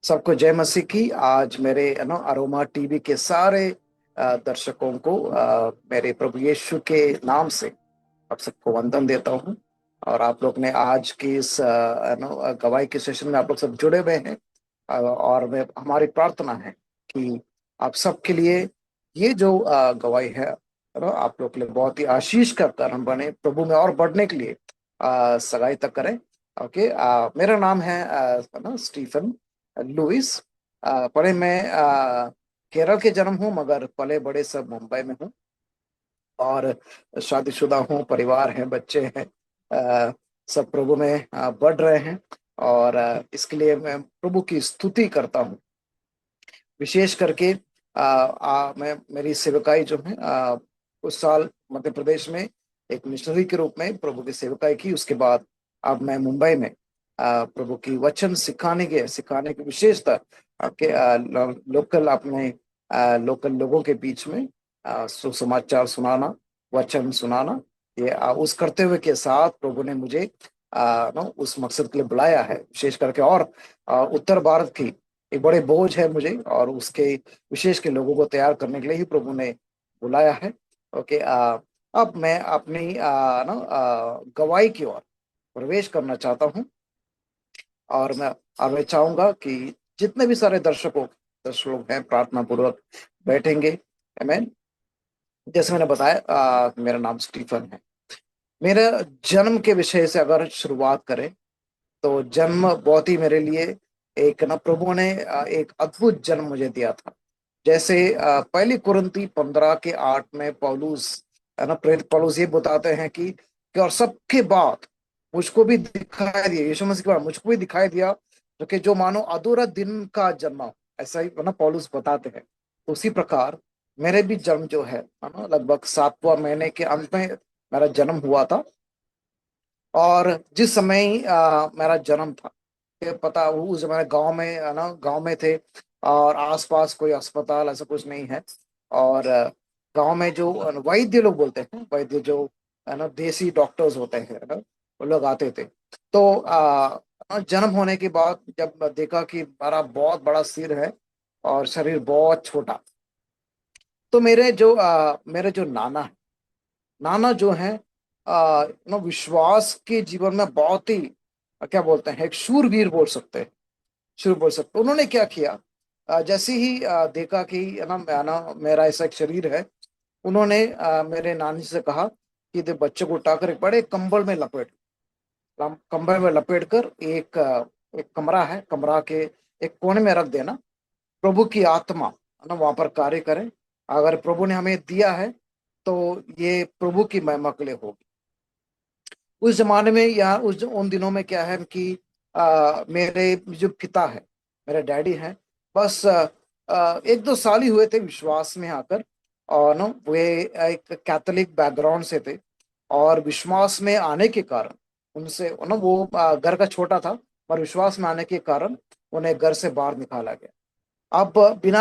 सबको जय मसीह की। आज मेरे अरोमा टीवी के सारे दर्शकों को मेरे प्रभु यीशु के नाम से आप सबको वंदन देता हूँ। और आप लोग ने आज की इस गवाही के सेशन में आप लोग सब जुड़े हुए हैं। और मैं हमारी प्रार्थना है कि आप सबके लिए ये जो गवाही है आप लोग के लिए बहुत ही आशीष का कारण बने, प्रभु में और बढ़ने के लिए सगाई तक करें। ओके। मेरा नाम है स्टीफन लुइस। पहले मैं केरल के जन्म हूँ, मगर पले बड़े सब मुंबई में हूँ। और शादीशुदा हूँ, परिवार है, बच्चे हैं। सब प्रभु में बढ़ रहे हैं। और इसके लिए मैं प्रभु की स्तुति करता हूँ। विशेष करके मैं मेरी सेवकाई जो है उस साल मध्य प्रदेश में एक मिशनरी के रूप में प्रभु की सेवकाई की। उसके बाद अब मैं मुंबई में प्रभु की वचन सिखाने की विशेषता के लोकल अपने लोकल लोगों के बीच में सुसमाचार सुनाना, वचन सुनाना, ये उस करते हुए के साथ प्रभु ने मुझे उस मकसद के लिए बुलाया है। विशेष करके और उत्तर भारत की एक बड़े बोझ है मुझे, और उसके विशेष के लोगों को तैयार करने के लिए ही प्रभु ने बुलाया है। ओके। अब मैं अपनी गवाही की ओर प्रवेश करना चाहता हूँ। और मैं चाहूंगा कि जितने भी सारे दर्शक लोग हैं प्रार्थना पूर्वक बैठेंगे। आमीन। जैसे मैंने बताया, मेरा नाम स्टीफन है। मेरा जन्म के विषय से अगर शुरुआत करें तो जन्म बहुत ही मेरे लिए एक प्रभु ने एक अद्भुत जन्म मुझे दिया था। जैसे पहली कुरिन्ती 15 के 8 में पौलुस प्रेरित पौलुस ये बताते हैं कि और सबके बाद मुझको भी दिखाई दिया, यीशु मसीह के बाद मुझको भी दिखाई दिया जो मानो अधूरा दिन का जन्म हो। ऐसा ही पौलुस बताते हैं। तो उसी प्रकार मेरे भी जन्म जो है ना, लगभग 7वां महीने के अंत में मेरा जन्म हुआ था। और जिस समय मेरा जन्म था, ये पता उस जमाने गांव में गांव में थे। और आसपास कोई अस्पताल ऐसा कुछ नहीं है। और गांव में जो वैद्य लोग बोलते हैं, वैद्य जो देसी डॉक्टर्स होते हैं वो लोग आते थे। तो जन्म होने के बाद जब देखा कि मेरा बहुत बड़ा सिर है और शरीर बहुत छोटा, तो मेरे जो नाना जो है विश्वास के जीवन में बहुत ही क्या बोलते हैं, एक शूरवीर बोल सकते हैं। शुरू बोल सकते। उन्होंने क्या किया, जैसे ही देखा कि मेरा ऐसा एक शरीर है, उन्होंने मेरे नानी से कहा कि दे बच्चे को उठाकर एक बड़े कंबल में लपेट कर एक कमरा है, कमरा के एक कोने में रख देना। प्रभु की आत्मा वहां पर कार्य करे। अगर प्रभु ने हमें दिया है तो ये प्रभु की महिमा के लिए होगी। उस जमाने में या उन दिनों में क्या है कि मेरे जो पिता है, मेरे डैडी हैं, बस 1-2 साल ही हुए थे विश्वास में आकर। और वे एक कैथोलिक बैकग्राउंड से थे। और विश्वास में आने के कारण उनसे वो घर का छोटा था, पर विश्वास में आने के कारण उन्हें घर से बाहर निकाला गया। अब बिना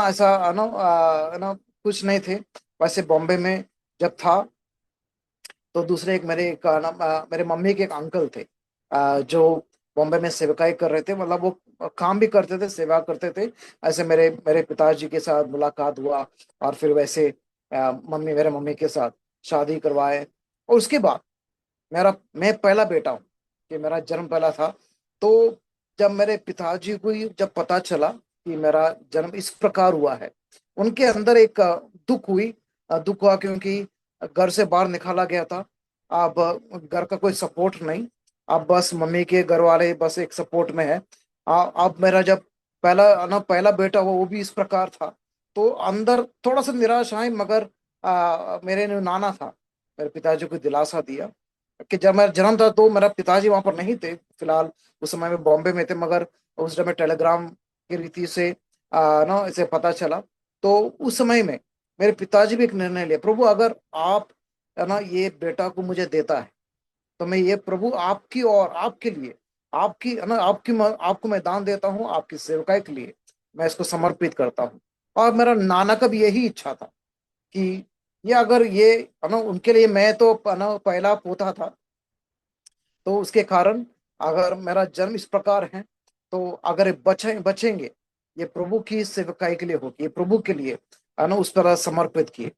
ऐसा कुछ नहीं थे। वैसे बॉम्बे में जब था तो दूसरे मेरे मम्मी के एक अंकल थे, जो बॉम्बे में सेवकाई कर रहे थे। मतलब वो काम भी करते थे, सेवा करते थे। ऐसे मेरे मेरे पिताजी के साथ मुलाकात हुआ। और फिर वैसे मेरे मम्मी के साथ शादी करवाए। और उसके बाद मैं पहला बेटा हूँ, कि मेरा जन्म पहला था। तो जब मेरे पिताजी को जब पता चला कि मेरा जन्म इस प्रकार हुआ है, उनके अंदर एक दुख हुआ, क्योंकि घर से बाहर निकाला गया था। अब घर का कोई सपोर्ट नहीं। अब बस मम्मी के घर वाले बस एक सपोर्ट में है। अब मेरा जब पहला बेटा हुआ, वो भी इस प्रकार था। तो अंदर थोड़ा सा निराश आई, मगर मेरे जो नाना था, मेरे पिताजी को दिलासा दिया कि जब मेरा जन्म था तो मेरा पिताजी वहां पर नहीं थे फिलहाल। उस समय में बॉम्बे में थे, मगर उस समय टेलीग्राम की रीति से ना इसे पता चला। तो उस समय में मेरे पिताजी भी एक निर्णय लिया, प्रभु अगर आप ये बेटा को मुझे देता है, तो मैं ये प्रभु आपकी और आपके लिए आपको मैं दान देता हूँ, आपकी सेवकाई के लिए मैं इसको समर्पित करता हूँ। और मेरा नाना का भी यही इच्छा था कि ये अगर ये उनके लिए मैं तो पहला पोता था। तो उसके कारण अगर मेरा जन्म इस प्रकार है तो अगर ये बचेंगे, ये प्रभु की सेवकाई के लिए होगी, ये प्रभु के लिए है ना उस तरह समर्पित किए।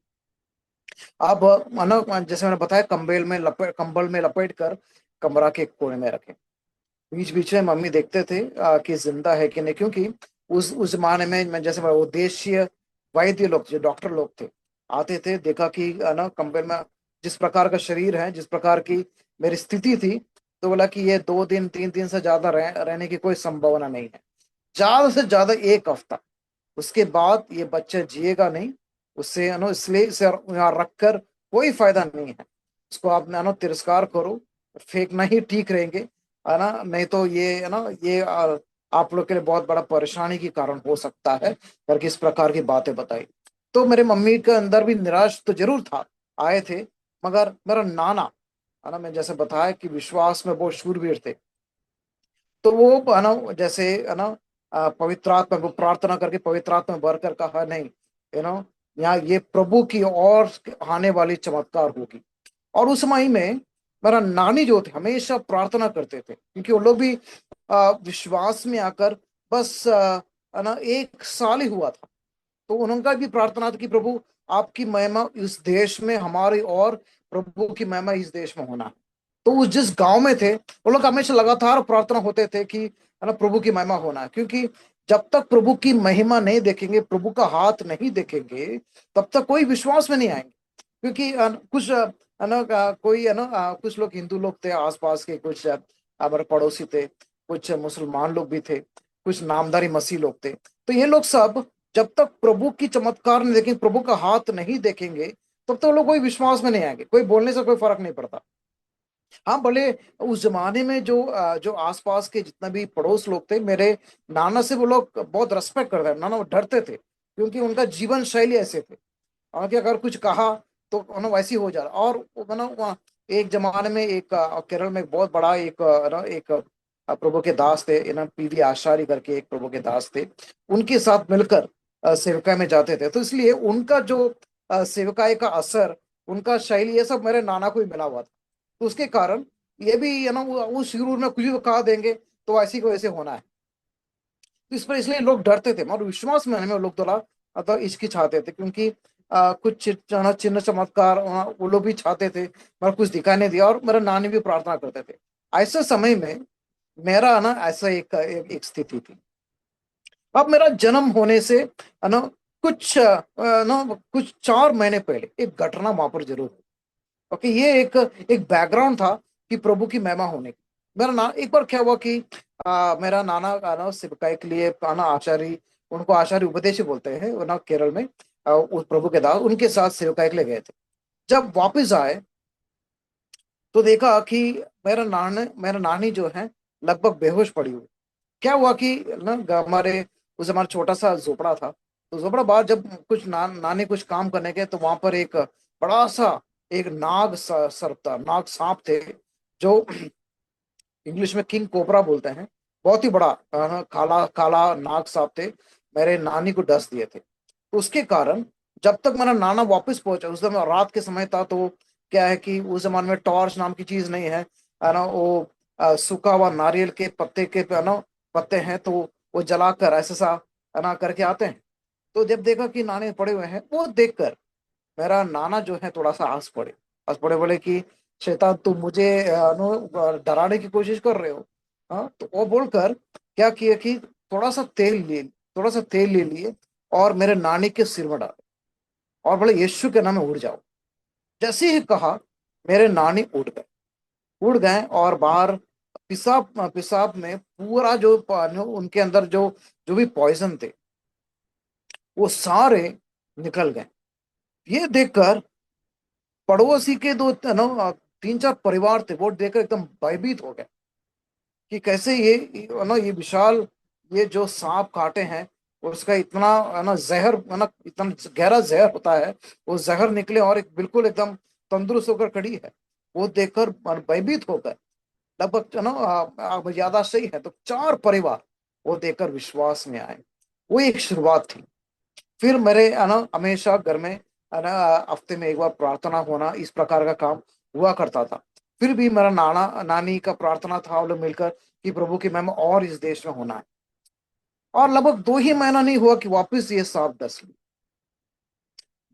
अब है ना जैसे मैंने बताया, कंबल में लपेट कर कमरा के कोने में रखे। बीच बीच में मम्मी देखते थे कि जिंदा है कि नहीं, क्योंकि उस जमाने में मैं जैसे वो देशीय वैद्य लोग, जो डॉक्टर लोग थे, आते थे, देखा कि है ना कंपेयर में जिस प्रकार का शरीर है, जिस प्रकार की मेरी स्थिति थी, तो बोला कि ये 2 दिन 3 दिन से ज्यादा रहने की कोई संभावना नहीं है, ज्यादा से ज्यादा 1 हफ्ता, उसके बाद ये बच्चा जिएगा नहीं। उससे है ना, इसलिए इसे यहाँ रखकर कोई फायदा नहीं है, इसको आप है ना तिरस्कार करो, फेंकना ही ठीक रहेंगे, है ना, नहीं तो ये है ना ये आप लोग के लिए बहुत बड़ा परेशानी की कारण हो सकता है, करके इस प्रकार की बातें बताई। तो मेरे मम्मी के अंदर भी निराश तो जरूर था, आए थे, मगर मेरा नाना, है ना, मैं जैसे बताया कि विश्वास में बहुत शूरवीर थे, तो वो है ना जैसे है ना पवित्र आत्मा को प्रार्थना करके पवित्र आत्मा में भर कर कहा, नहीं, यहाँ ये प्रभु की और आने वाली चमत्कार होगी। और उस समय में मेरा नानी जो थे हमेशा प्रार्थना करते थे, क्योंकि वो लोग भी विश्वास में आकर बस है ना 1 साल ही हुआ था, तो उनका भी प्रार्थना था कि प्रभु आपकी महिमा इस देश में हमारी, और प्रभु की महिमा इस देश में होना है। तो उस जिस गांव में थे वो लोग हमेशा लगातार प्रार्थना होते थे कि है ना प्रभु की महिमा होना है, क्योंकि जब तक प्रभु की महिमा नहीं देखेंगे, प्रभु का हाथ नहीं देखेंगे, तब तक कोई विश्वास में नहीं आएंगे। क्योंकि कुछ है ना कोई है ना कुछ लोग हिंदू लोग थे आसपास के, कुछ हमारे पड़ोसी थे, कुछ मुसलमान लोग भी थे, कुछ नामधारी मसीह लोग थे। तो ये लोग सब जब तक प्रभु की चमत्कार नहीं देखेंगे, प्रभु का हाथ नहीं देखेंगे, तब तक लोग कोई विश्वास में नहीं आएंगे, कोई बोलने से कोई फर्क नहीं पड़ता। हाँ भले उस जमाने में जो आसपास के जितना भी पड़ोस लोग थे, मेरे नाना से वो लोग बहुत रेस्पेक्ट करते थे, नाना वो डरते थे, क्योंकि उनका जीवन शैली ऐसे थे, कि अगर कुछ कहा तो ना वैसे ही हो जा रहा। और एक जमाने में एक केरल में एक बहुत बड़ा एक एक प्रभु के दास थे, पीवी आचार्य करके एक प्रभु के दास थे, उनके साथ मिलकर सेवकाई में जाते थे, तो इसलिए उनका जो सेवकाई का असर, उनका शैली, ये सब मेरे नाना को ही मिला हुआ था। तो उसके कारण ये भी वो शुरू में कुछ भी कहा देंगे तो ऐसी को ऐसे होना है, तो इस पर इसलिए लोग डरते थे, और विश्वास में आने में वो लोग थोड़ा अतः हिचकिचाते थे, क्योंकि कुछ चिन्ह चमत्कार वो लोग भी चाहते थे, मगर कुछ दिखाई नहीं दिया, और मेरा नानी भी प्रार्थना करते थे। ऐसे समय में मेरा ना ऐसा एक स्थिति थी। अब मेरा जन्म होने से है ना कुछ कुछ 4 महीने पहले एक घटना वहां पर जरूर हुई। ओके, ये एक बैकग्राउंड था कि प्रभु की महिमा होने की। मेरा ना एक बार क्या हुआ कि मेरा नाना ना सिवकाई के लिए ना आचार्य, उनको आचार्य उपदेश बोलते हैं वो ना केरल में, उस प्रभु के दास उनके साथ सेवकाई के लिए गए थे। जब वापस आए तो देखा कि मेरा नानी जो है लगभग बेहोश पड़ी हुई। क्या हुआ कि ना हमारे उस हमारा छोटा सा झोपड़ा था, तो झोपड़ा बाद जब कुछ नानी कुछ काम करने गए, तो वहां पर एक बड़ा सा एक सरपता नाग सांप थे, जो इंग्लिश में किंग कोबरा बोलते हैं, बहुत ही बड़ा काला काला नाग सांप थे, मेरे नानी को डस दिए थे। तो उसके कारण जब तक मेरा नाना वापस पहुंचा, उस समय रात के समय था, तो क्या है कि उस जमाने में टॉर्च नाम की चीज नहीं है ना, वो सूखा हुआ नारियल के पत्ते के है ना पत्ते हैं, तो वो जलाकर ऐसा सा है ना करके आते हैं। तो जब देखा कि नाने पड़े हुए हैं, वो देखकर मेरा नाना जो है थोड़ा सा हंस पड़े, बोले कि शैतान तुम मुझे डराने की कोशिश कर रहे हो। हाँ, तो वो बोलकर क्या किया कि थोड़ा सा तेल ले लिए, और मेरे नानी के सिर में डाले, और बोले यीशु के नाम में उड़ जाओ। जैसे ही कहा, मेरे नानी उड़ गए और बाहर पेशाब पेशाब में पूरा जो उनके अंदर जो जो भी पॉइजन थे वो सारे निकल गए। ये देखकर पड़ोसी के 3 4 परिवार थे, वो देखकर एकदम भयभीत हो गए कि कैसे ये ये विशाल, ये जो सांप काटे हैं, और उसका इतना जहर इतना गहरा जहर होता है, वो जहर निकले और एक बिल्कुल एकदम तंदुरुस्त होकर खड़ी है। वो देखकर भयभीत हो गए। लगभग यादाश्त सही है तो 4 परिवार वो देखकर विश्वास में आए। वो एक शुरुआत थी। फिर मेरे हमेशा घर में हफ्ते में एक बार प्रार्थना होना, इस प्रकार का काम हुआ करता था। फिर भी मेरा नाना नानी का प्रार्थना था, वो लोग मिलकर कि प्रभु की महिमा और इस देश में होना है। और लगभग 2 ही महीना नहीं हुआ कि वापस ये सांप डस ली।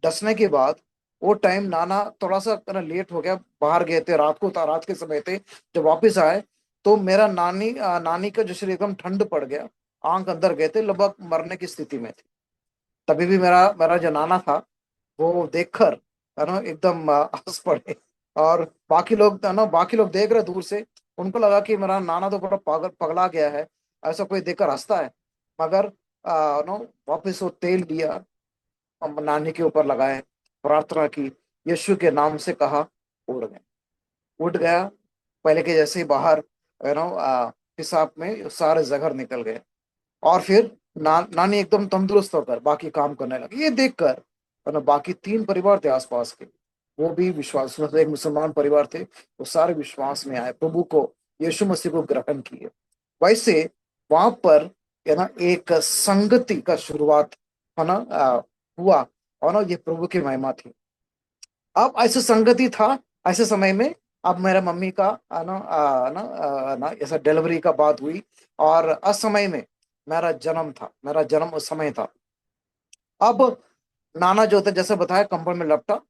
डसने के बाद वो टाइम नाना थोड़ा सा लेट हो गया, बाहर गए थे, रात को था, रात के समय थे। जब वापस आए तो मेरा नानी का जो शरीर एकदम ठंड पड़ गया, आंख अंदर गए थे, लगभग मरने की स्थिति में थे। तभी भी मेरा मेरा जो नाना था वो देखकर है ना एकदम हंस पड़े। और बाकी लोग देख रहे दूर से, उनको लगा कि मेरा नाना तो बड़ा पागल पगला गया है, ऐसा कोई देखकर हंसता है। मगर नो वापस वो तेल लिया, नानी के ऊपर लगाए, प्रार्थना की, यीशु के नाम से कहा, उड़ गए। उठ गया, पहले के जैसे ही बाहर पेशाब में सारे जहर निकल गए। और फिर नानी एकदम तंदुरुस्त होकर बाकी काम करने लगी। ये देखकर बाकी 3 परिवार थे आसपास के, वो भी विश्वास, मतलब एक मुसलमान परिवार थे, वो सारे विश्वास में आए, प्रभु को, यीशु मसीह को ग्रहण किए। वैसे वहां पर एक संगति का शुरुआत है ना हुआ। और ये प्रभु की महिमा थी। अब ऐसे संगति था ऐसे समय में। अब मेरे मम्मी का ऐसा डिलीवरी का बात हुई, और उस समय में मेरा जन्म उस समय था। अब नाना जो थे, जैसे बताया, कंबल में लपटा,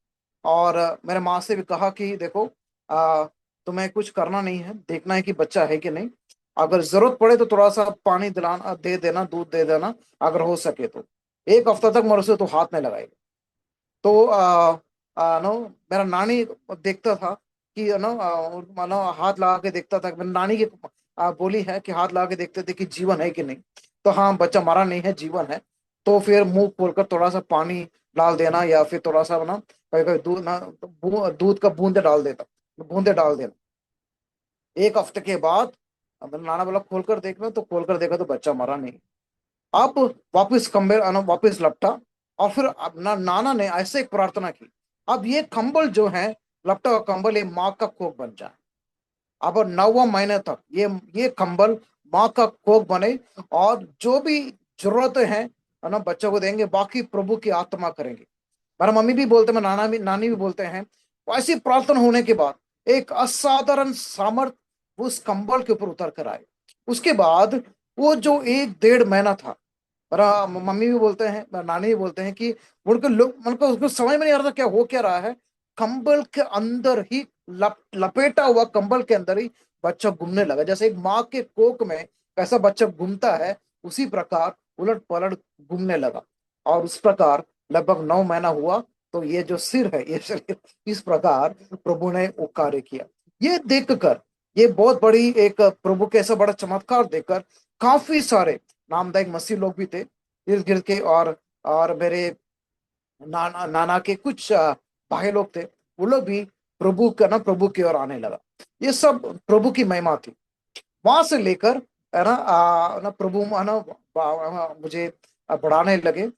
और मेरे माँ से भी कहा कि देखो, आ, तुम्हें कुछ करना नहीं है, देखना है कि बच्चा है कि नहीं। अगर जरूरत पड़े तो थोड़ा सा पानी दिलाना, दे देना, दूध दे देना, अगर हो सके तो। 1 हफ्ता तक मेरे से तो हाथ नहीं लगाएगा। तो नो मेरा नानी देखता था कि मानो हाथ लगा के देखता था। मेरी नानी की बोली है कि हाथ लगा के देखते थे कि जीवन है कि नहीं। तो हाँ, बच्चा मरा नहीं है, जीवन है। तो फिर मुंह खोलकर थोड़ा सा पानी डाल देना, या फिर थोड़ा सा ना कभी कभी दूध ना दूध का बूंदे डाल देना। 1 हफ्ते के बाद अब मेरा नाना बोला खोलकर देखना, तो खोलकर देखा तो बच्चा मरा नहीं। अब वापस कंबल वापस लपटा, और फिर अपना नाना ने ऐसे एक प्रार्थना की, अब ये कंबल जो है, लपटा हुआ कंबल, ये माँ का कोख बन जाए। अब 9वां महीने तक ये कंबल माँ का कोख बने, और जो भी जरूरतें हैं है ना बच्चों को देंगे, बाकी प्रभु की आत्मा करेंगे। मेरा मम्मी भी बोलते हैं, मेरा नानी भी बोलते हैं। ऐसी प्रार्थना होने के बाद एक असाधारण सामर्थ उस कंबल के ऊपर उतर कर आए। उसके बाद वो जो 1 डेढ़ महीना था, मेरा मम्मी भी बोलते हैं, मेरा नानी भी बोलते हैं कि उनको लोग उनको उसको समझ में नहीं आ रहा था क्या हो क्या रहा है। कंबल के अंदर ही लपेटा हुआ कंबल के अंदर ही बच्चा घूमने लगा, जैसे एक माँ के कोख में कैसा बच्चा घूमता है, उसी प्रकार उलट पलट घूमने लगा। और उस प्रकार लगभग 9 महीना हुआ, तो ये जो सिर है, ये शरीर इस प्रकार प्रभु ने वो कार्य किया। ये देखकर, ये बहुत बड़ी एक प्रभु के ऐसा बड़ा चमत्कार देखकर, काफी सारे नामदायक मसीह लोग भी थे इर्द गिर्द के, और मेरे नाना के कुछ भाई लोग थे, वो लोग भी प्रभु की ओर आने लगा। ये सब प्रभु की महिमा थी। वहां से लेकर है ना प्रभु है ना मुझे बढ़ाने लगे।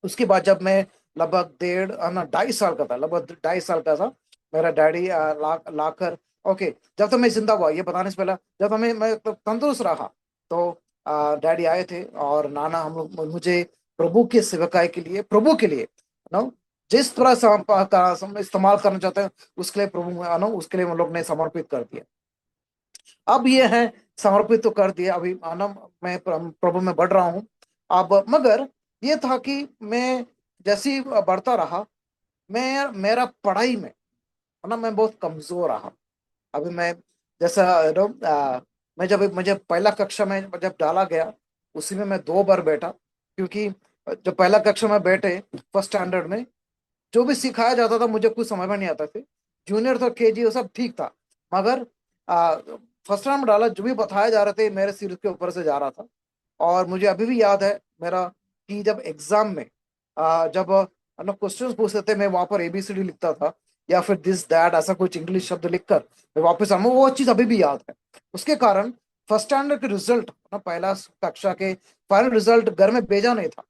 उसके बाद जब मैं लगभग 1.5 साल का था, लगभग 2.5 साल का था, मेरा डैडी लाकर, ओके, जब तक मैं जिंदा हुआ, ये बताने से पहले, जब तक मैं तो तंदुरुस्त रहा, तो डैडी आए थे, और नाना हम लोग मुझे प्रभु की सेवकाई के लिए, प्रभु के लिए नो जिस तरह से हम इस्तेमाल करना चाहते हैं, उसके लिए प्रभु उसके लिए हम लोग ने समर्पित कर दिया। अब ये है, समर्पित तो कर दिया, अभी मैं प्रभु में बढ़ रहा हूँ। अब मगर ये था कि मैं जैसे ही बढ़ता रहा, मैं मेरा पढ़ाई में मैं बहुत कमजोर रहा। अभी मैं जैसा मैं जब मुझे पहला कक्षा में जब डाला गया, उसी में मैं 2 बार बैठा, क्योंकि जब पहला कक्षा में बैठे, फर्स्ट स्टैंडर्ड में जो भी सिखाया जाता था मुझे कुछ समझ में नहीं आता थे। जूनियर तो केजी वो सब ठीक था, मगर फर्स्ट टाइम डाला, जो भी बताया जा रहे थे मेरे सिर के ऊपर से जा रहा था। और मुझे अभी भी याद है मेरा, कि जब एग्जाम में जब क्वेश्चंस पूछते थे, मैं वहां पर एबीसीडी लिखता था, या फिर दिस दैट ऐसा कुछ इंग्लिश शब्द लिखकर मैं वापस आऊँ, वो चीज अभी भी याद है। उसके कारण फर्स्ट स्टैंडर्ड के रिजल्ट पहला कक्षा के फाइनल रिजल्ट घर में भेजा नहीं था।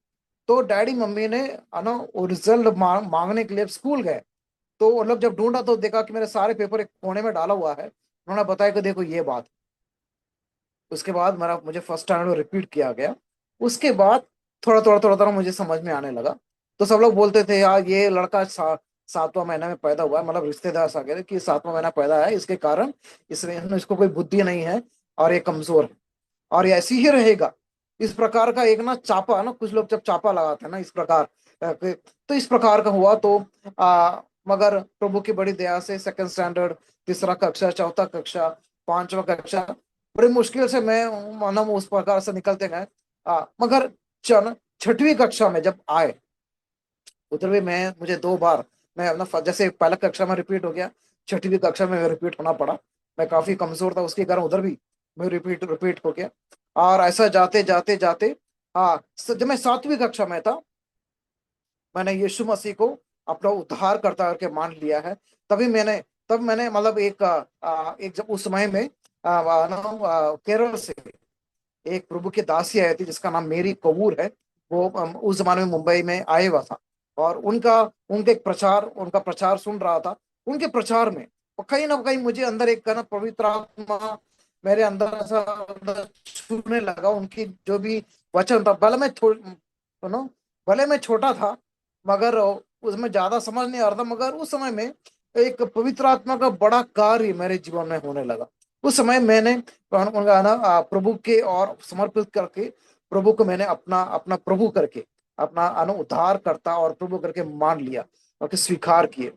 तो डैडी मम्मी ने वो रिजल्ट मांगने के लिए स्कूल गए। तो वो लोग जब ढूंढा तो देखा कि मेरे सारे पेपर एक कोने में डाला हुआ है। उन्होंने बताया कि देखो ये बात। उसके बाद मुझे फर्स्ट स्टैंडर्ड में रिपीट किया गया। उसके बाद थोड़ा थोड़ा मुझे समझ में आने लगा। तो सब लोग बोलते थे यार ये लड़का 7वां महीना में पैदा हुआ है, मतलब रिश्तेदार सा कह रहे कि 7वां महीना पैदा है, इसके कारण इसको कोई बुद्धि नहीं है, और ये कमजोर है, और ये ऐसी ही रहेगा। इस प्रकार का एक ना चापा ना, कुछ लोग जब चापा लगाते हैं ना इस प्रकार तो इस प्रकार का हुआ। तो मगर प्रभु की बड़ी दया से सेकंड स्टैंडर्ड, तीसरा कक्षा, चौथा कक्षा, पांचवा कक्षा, बड़ी मुश्किल से मैं मानो उस प्रकार से निकलते गए। मगर छठवीं कक्षा में जब आए, उधर भी मैं मुझे 2 बार मैं अपना जैसे पहला कक्षा में रिपीट हो गया, छठवीं कक्षा में रिपीट होना पड़ा। मैं काफी कमजोर था, उसके कारण उधर भी मैं रिपीट रिपीट हो गया। और ऐसा जाते जाते जाते जब मैं 7वीं कक्षा में था, मैंने यीशु मसीह को अपना उद्धार करता करके मान लिया है। तब मैंने मतलब एक जब उस समय में केरल से एक प्रभु की दासी आई थी जिसका नाम मेरी कपूर है। वो उस जमाने में मुंबई में आए हुआ था, और उनका प्रचार सुन रहा था। उनके प्रचार में और कहीं ना कहीं मुझे अंदर एक ना पवित्र आत्मा मेरे अंदर ऐसा अंदर छूने लगा। उनकी जो भी वचन था, भले मैं छोटा था, मगर उसमें ज्यादा समझ नहीं आ रहा था, मगर उस समय में एक पवित्र आत्मा का बड़ा कार्य मेरे जीवन में होने लगा। उस समय मैंने उनका ना प्रभु के और समर्पित करके प्रभु को मैंने अपना अपना प्रभु करके अपना उद्धार करता और प्रभु करके मान लिया और के स्वीकार किए।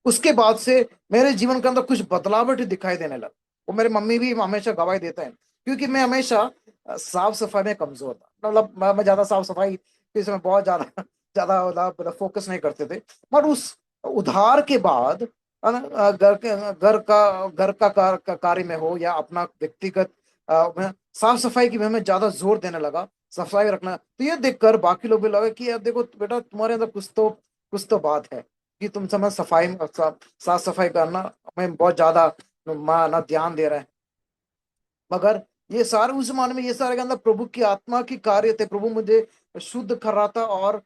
उसके बाद से मेरे जीवन के अंदर कुछ बदलावट दिखाई देने लगा। वो मेरे मम्मी भी हमेशा गवाही देते हैं, क्योंकि मैं हमेशा साफ सफाई में कमजोर था। मतलब मैं ज्यादा साफ सफाई के समय बहुत ज्यादा ज्यादा मतलब फोकस नहीं करते थे। पर उस उधार के बाद घर का कार्य में हो या अपना व्यक्तिगत मैं साफ सफाई की मैं ज्यादा जोर देने लगा, सफाई रखना। तो ये देखकर बाकी लोग भी लगे कि यार देखो बेटा, तुम्हारे अंदर कुछ तो बात है कि तुम समय साफ सफाई करना में बहुत ज्यादा ना ध्यान दे रहे हैं। मगर ये सारे उस जमाने में ये सारे के अंदर प्रभु की आत्मा की कार्य थे। प्रभु मुझे शुद्ध कर रहा था, और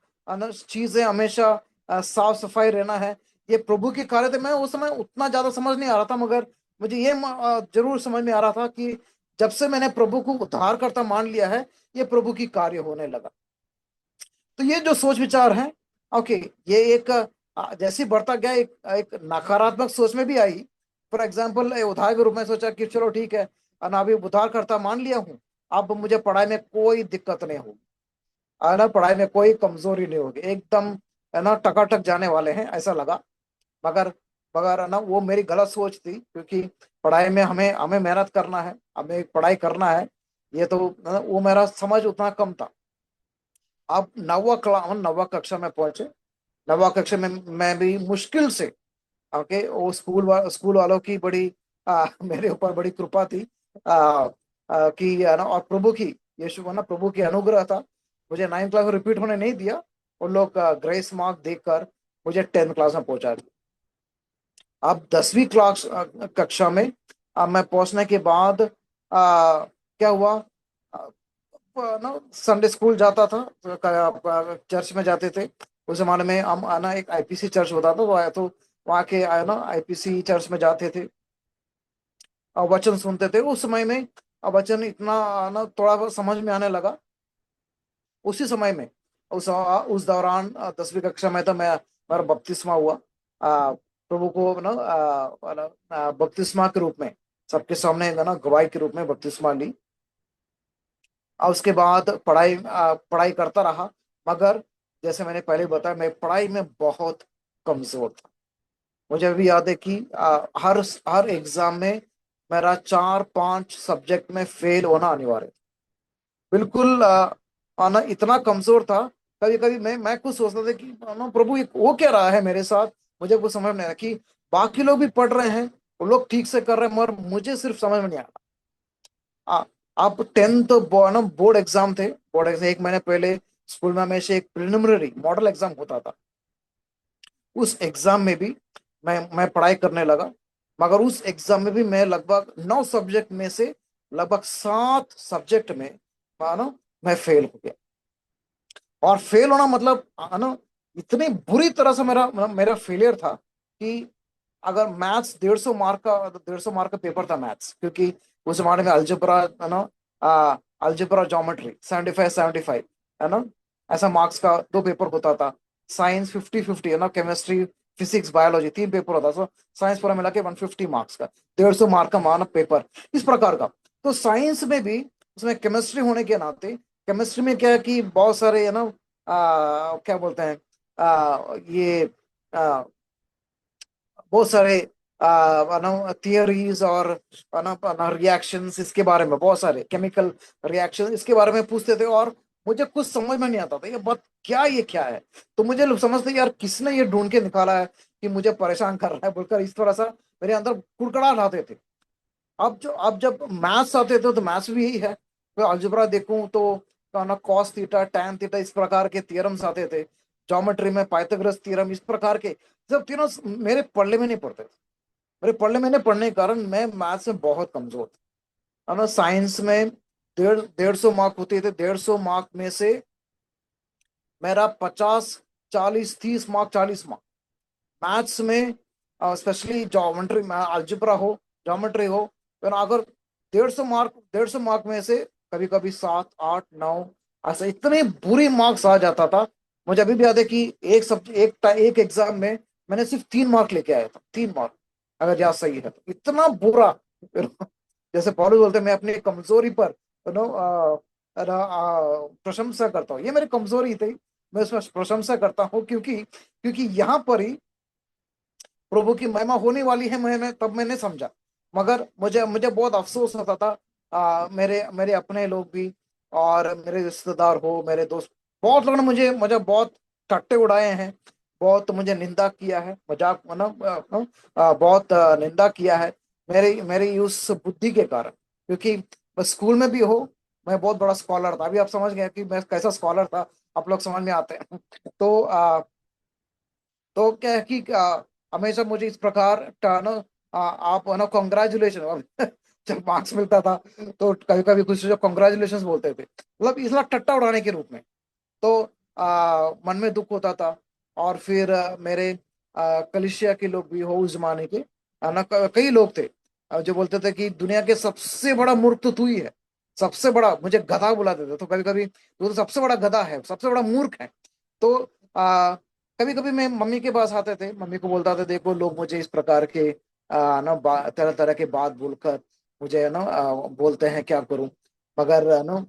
चीजें हमेशा साफ सफाई रहना है, ये प्रभु के कार्य थे। मैं उस समय उतना ज्यादा समझ नहीं आ रहा था, मगर मुझे ये जरूर समझ में आ रहा था कि जब से मैंने प्रभु को उद्धार करता मान लिया है, ये प्रभु की कार्य होने लगा। तो ये जो सोच विचार है, ओके, ये एक जैसे ही बढ़ता गया एक नकारात्मक सोच में भी आई। फॉर एग्जाम्पल उधार के रूप में सोचा कि चलो ठीक है, ना अभी उधार करता मान लिया हूँ, अब मुझे पढ़ाई में कोई दिक्कत नहीं होगी, है ना, पढ़ाई में कोई कमजोरी नहीं होगी, एकदम है ना टकाटक जाने वाले हैं ऐसा लगा। मगर मगर है ना, वो मेरी गलत सोच थी, क्योंकि पढ़ाई में हमें हमें मेहनत करना है, हमें पढ़ाई करना है। ये तो है ना, वो मेरा समझ उतना कम था। अब हम नौवा कक्षा में पहुंचे। नौवा कक्षा में मैं भी मुश्किल से, ओके, वो स्कूल वालों की बड़ी मेरे ऊपर बड़ी कृपा थी, कि है ना, और प्रभु की यीशु है ना प्रभु की अनुग्रह था। मुझे 9th क्लास में रिपीट होने नहीं दिया। उन लोग ग्रेस मार्क देकर मुझे 10th क्लास में पहुंचा दिया। अब 10वीं कक्षा में मैं पहुंचने के बाद क्या हुआ, ना संडे स्कूल जाता था, चर्च में जाते थे। उस जमाने में हम आना एक आईपीसी चर्च होता था, वो आया तो वहाँ के आया ना आईपीसी चर्च में जाते थे और वचन सुनते थे। उस समय में वचन इतना ना थोड़ा बहुत समझ में आने लगा। उसी समय में उस दौरान 10वीं कक्षा में था मैं, मेरा बपतिस्मा हुआ। प्रभु को ना बपतिस्मा के रूप में सबके सामने ना गवाही के रूप में बपतिस्मा ली। और उसके बाद पढ़ाई करता रहा। मगर जैसे मैंने पहले बताया, मैं पढ़ाई में बहुत कमजोर था। मुझे अभी याद है कि हर हर एग्जाम में मेरा 4-5 सब्जेक्ट में फेल होना अनिवार्य था। बिल्कुल आना इतना कमजोर था। कभी कभी मैं खुद सोचता था कि ना प्रभु ये वो क्या रहा है मेरे साथ। मुझे कुछ समझ नहीं आया कि बाकी लोग भी पढ़ रहे हैं, वो लोग ठीक से कर रहे हैं, मगर मुझे सिर्फ समझ में नहीं आ रहा। आप 10th बोर्ड एग्जाम थे। बोर्ड एग्जाम एक महीने पहले स्कूल में हमेशा एक प्रिलिमिनरी मॉडल एग्जाम होता था। उस एग्जाम में भी मैं पढ़ाई करने लगा, मगर उस एग्जाम में भी मैं लगभग 9 सब्जेक्ट में से लगभग 7 सब्जेक्ट में मानो मैं फेल हो गया। और फेल होना मतलब है ना, इतनी बुरी तरह से मेरा मेरा फेलियर था कि अगर मैथ्स 150 मार्क का पेपर था मैथ्स, क्योंकि उस जमाने में अलजेब्रा है ना, अलजेब्रा ज्योमेट्री 75-75 है ना, ऐसा मार्क्स का 2 पेपर होता था। साइंस 50-50 है ना, केमिस्ट्री फिजिक्स बायोलॉजी 3 पेपर होता था। साइंस पूरा मिला के 150 मार्क्स का, 150 मार्क का मानव पेपर, इस प्रकार का। तो साइंस में भी उसमें केमिस्ट्री होने के नाते केमिस्ट्री में क्या है कि बहुत सारे है ना, क्या बोलते हैं, ये बहुत सारे थियरीज और रिएक्शंस, इसके बारे में बहुत सारे केमिकल रिएक्शन इसके बारे में पूछते थे, और मुझे कुछ समझ में नहीं आता था ये बात क्या, ये क्या है। तो मुझे लोग समझते यार किसने ये ढूंढ के निकाला है कि मुझे परेशान कर रहा है बोलकर, इस तरह सा मेरे अंदर कुड़कड़ाहट आते थे। अब जब मैथ्स आते थे तो मैथ्स भी यही है, तो अलजेब्रा देखूं तो ना कॉस थीटा टैन थीटा इस प्रकार के थियरम्स आते थे। ज्योमेट्री में पाइथागोरस थ्योरम इस प्रकार के सब तीनों मेरे पढ़ने में नहीं पड़ते थे। मेरे पढ़ने में नहीं पढ़ने के कारण मैं मैथ्स में बहुत कमजोर था, है ना। साइंस में 150 मार्क होते थे, 150 मार्क में से मेरा 50 40 30 मार्क, 40 मार्क। मैथ्स में स्पेशली ज्योमेट्री में अलजेब्रा हो, ज्योमेट्री हो, तो ना अगर 150 मार्क, 150 मार्क में से कभी कभी 7 8 9 ऐसा इतने बुरी मार्क्स आ जाता था। मुझे अभी भी याद है कि एक एग्जाम में मैंने सिर्फ 3 मार्क लेके आया था, 3 मार्क, अगर याद सही है तो इतना बुरा। जैसे पॉलू बोलते हैं, मैं अपनी कमजोरी पर नो प्रशंसा करता हूँ, ये मेरी कमजोरी थी, मैं उसमें प्रशंसा करता हूँ, क्योंकि क्योंकि यहाँ पर ही प्रभु की महिमा होने वाली है। मैंने तब मैंने समझा, मगर मुझे मुझे बहुत अफसोस होता था। मेरे मेरे अपने लोग भी और मेरे रिश्तेदार हो, मेरे दोस्त, बहुत लोगों ने मुझे मुझे बहुत टट्टे उड़ाए हैं, बहुत मुझे निंदा किया है, मजाक मतलब बहुत निंदा किया है मेरे मेरी उस बुद्धि के कारण। क्योंकि मैं स्कूल में भी हो, मैं बहुत बड़ा स्कॉलर था, अभी आप समझ गए कि मैं कैसा स्कॉलर था, आप लोग समझ में आते हैं। तो तो क्या है कि हमेशा मुझे इस प्रकार का ना, आप है ना कॉन्ग्रेचुलेशन जब मार्क्स मिलता था तो कभी कभी कुछ जो कॉन्ग्रेचुलेशन बोलते थे, मतलब इसला टट्टा उड़ाने के रूप में। तो मन में दुख होता था। और फिर मेरे कलिसिया के लोग भी हो उस जमाने के, ना कई लोग थे जो बोलते थे कि दुनिया के सबसे बड़ा मूर्ख तो तू ही है, सबसे बड़ा, मुझे गधा बुलाते थे, तो कभी कभी तू तो सबसे बड़ा गधा है, सबसे बड़ा मूर्ख है। तो कभी कभी मैं मम्मी के पास आते थे, मम्मी को बोलता था देखो लोग मुझे इस प्रकार के तरह तरह के बात बोलकर मुझे ना बोलते हैं, क्या करूं। मगर ना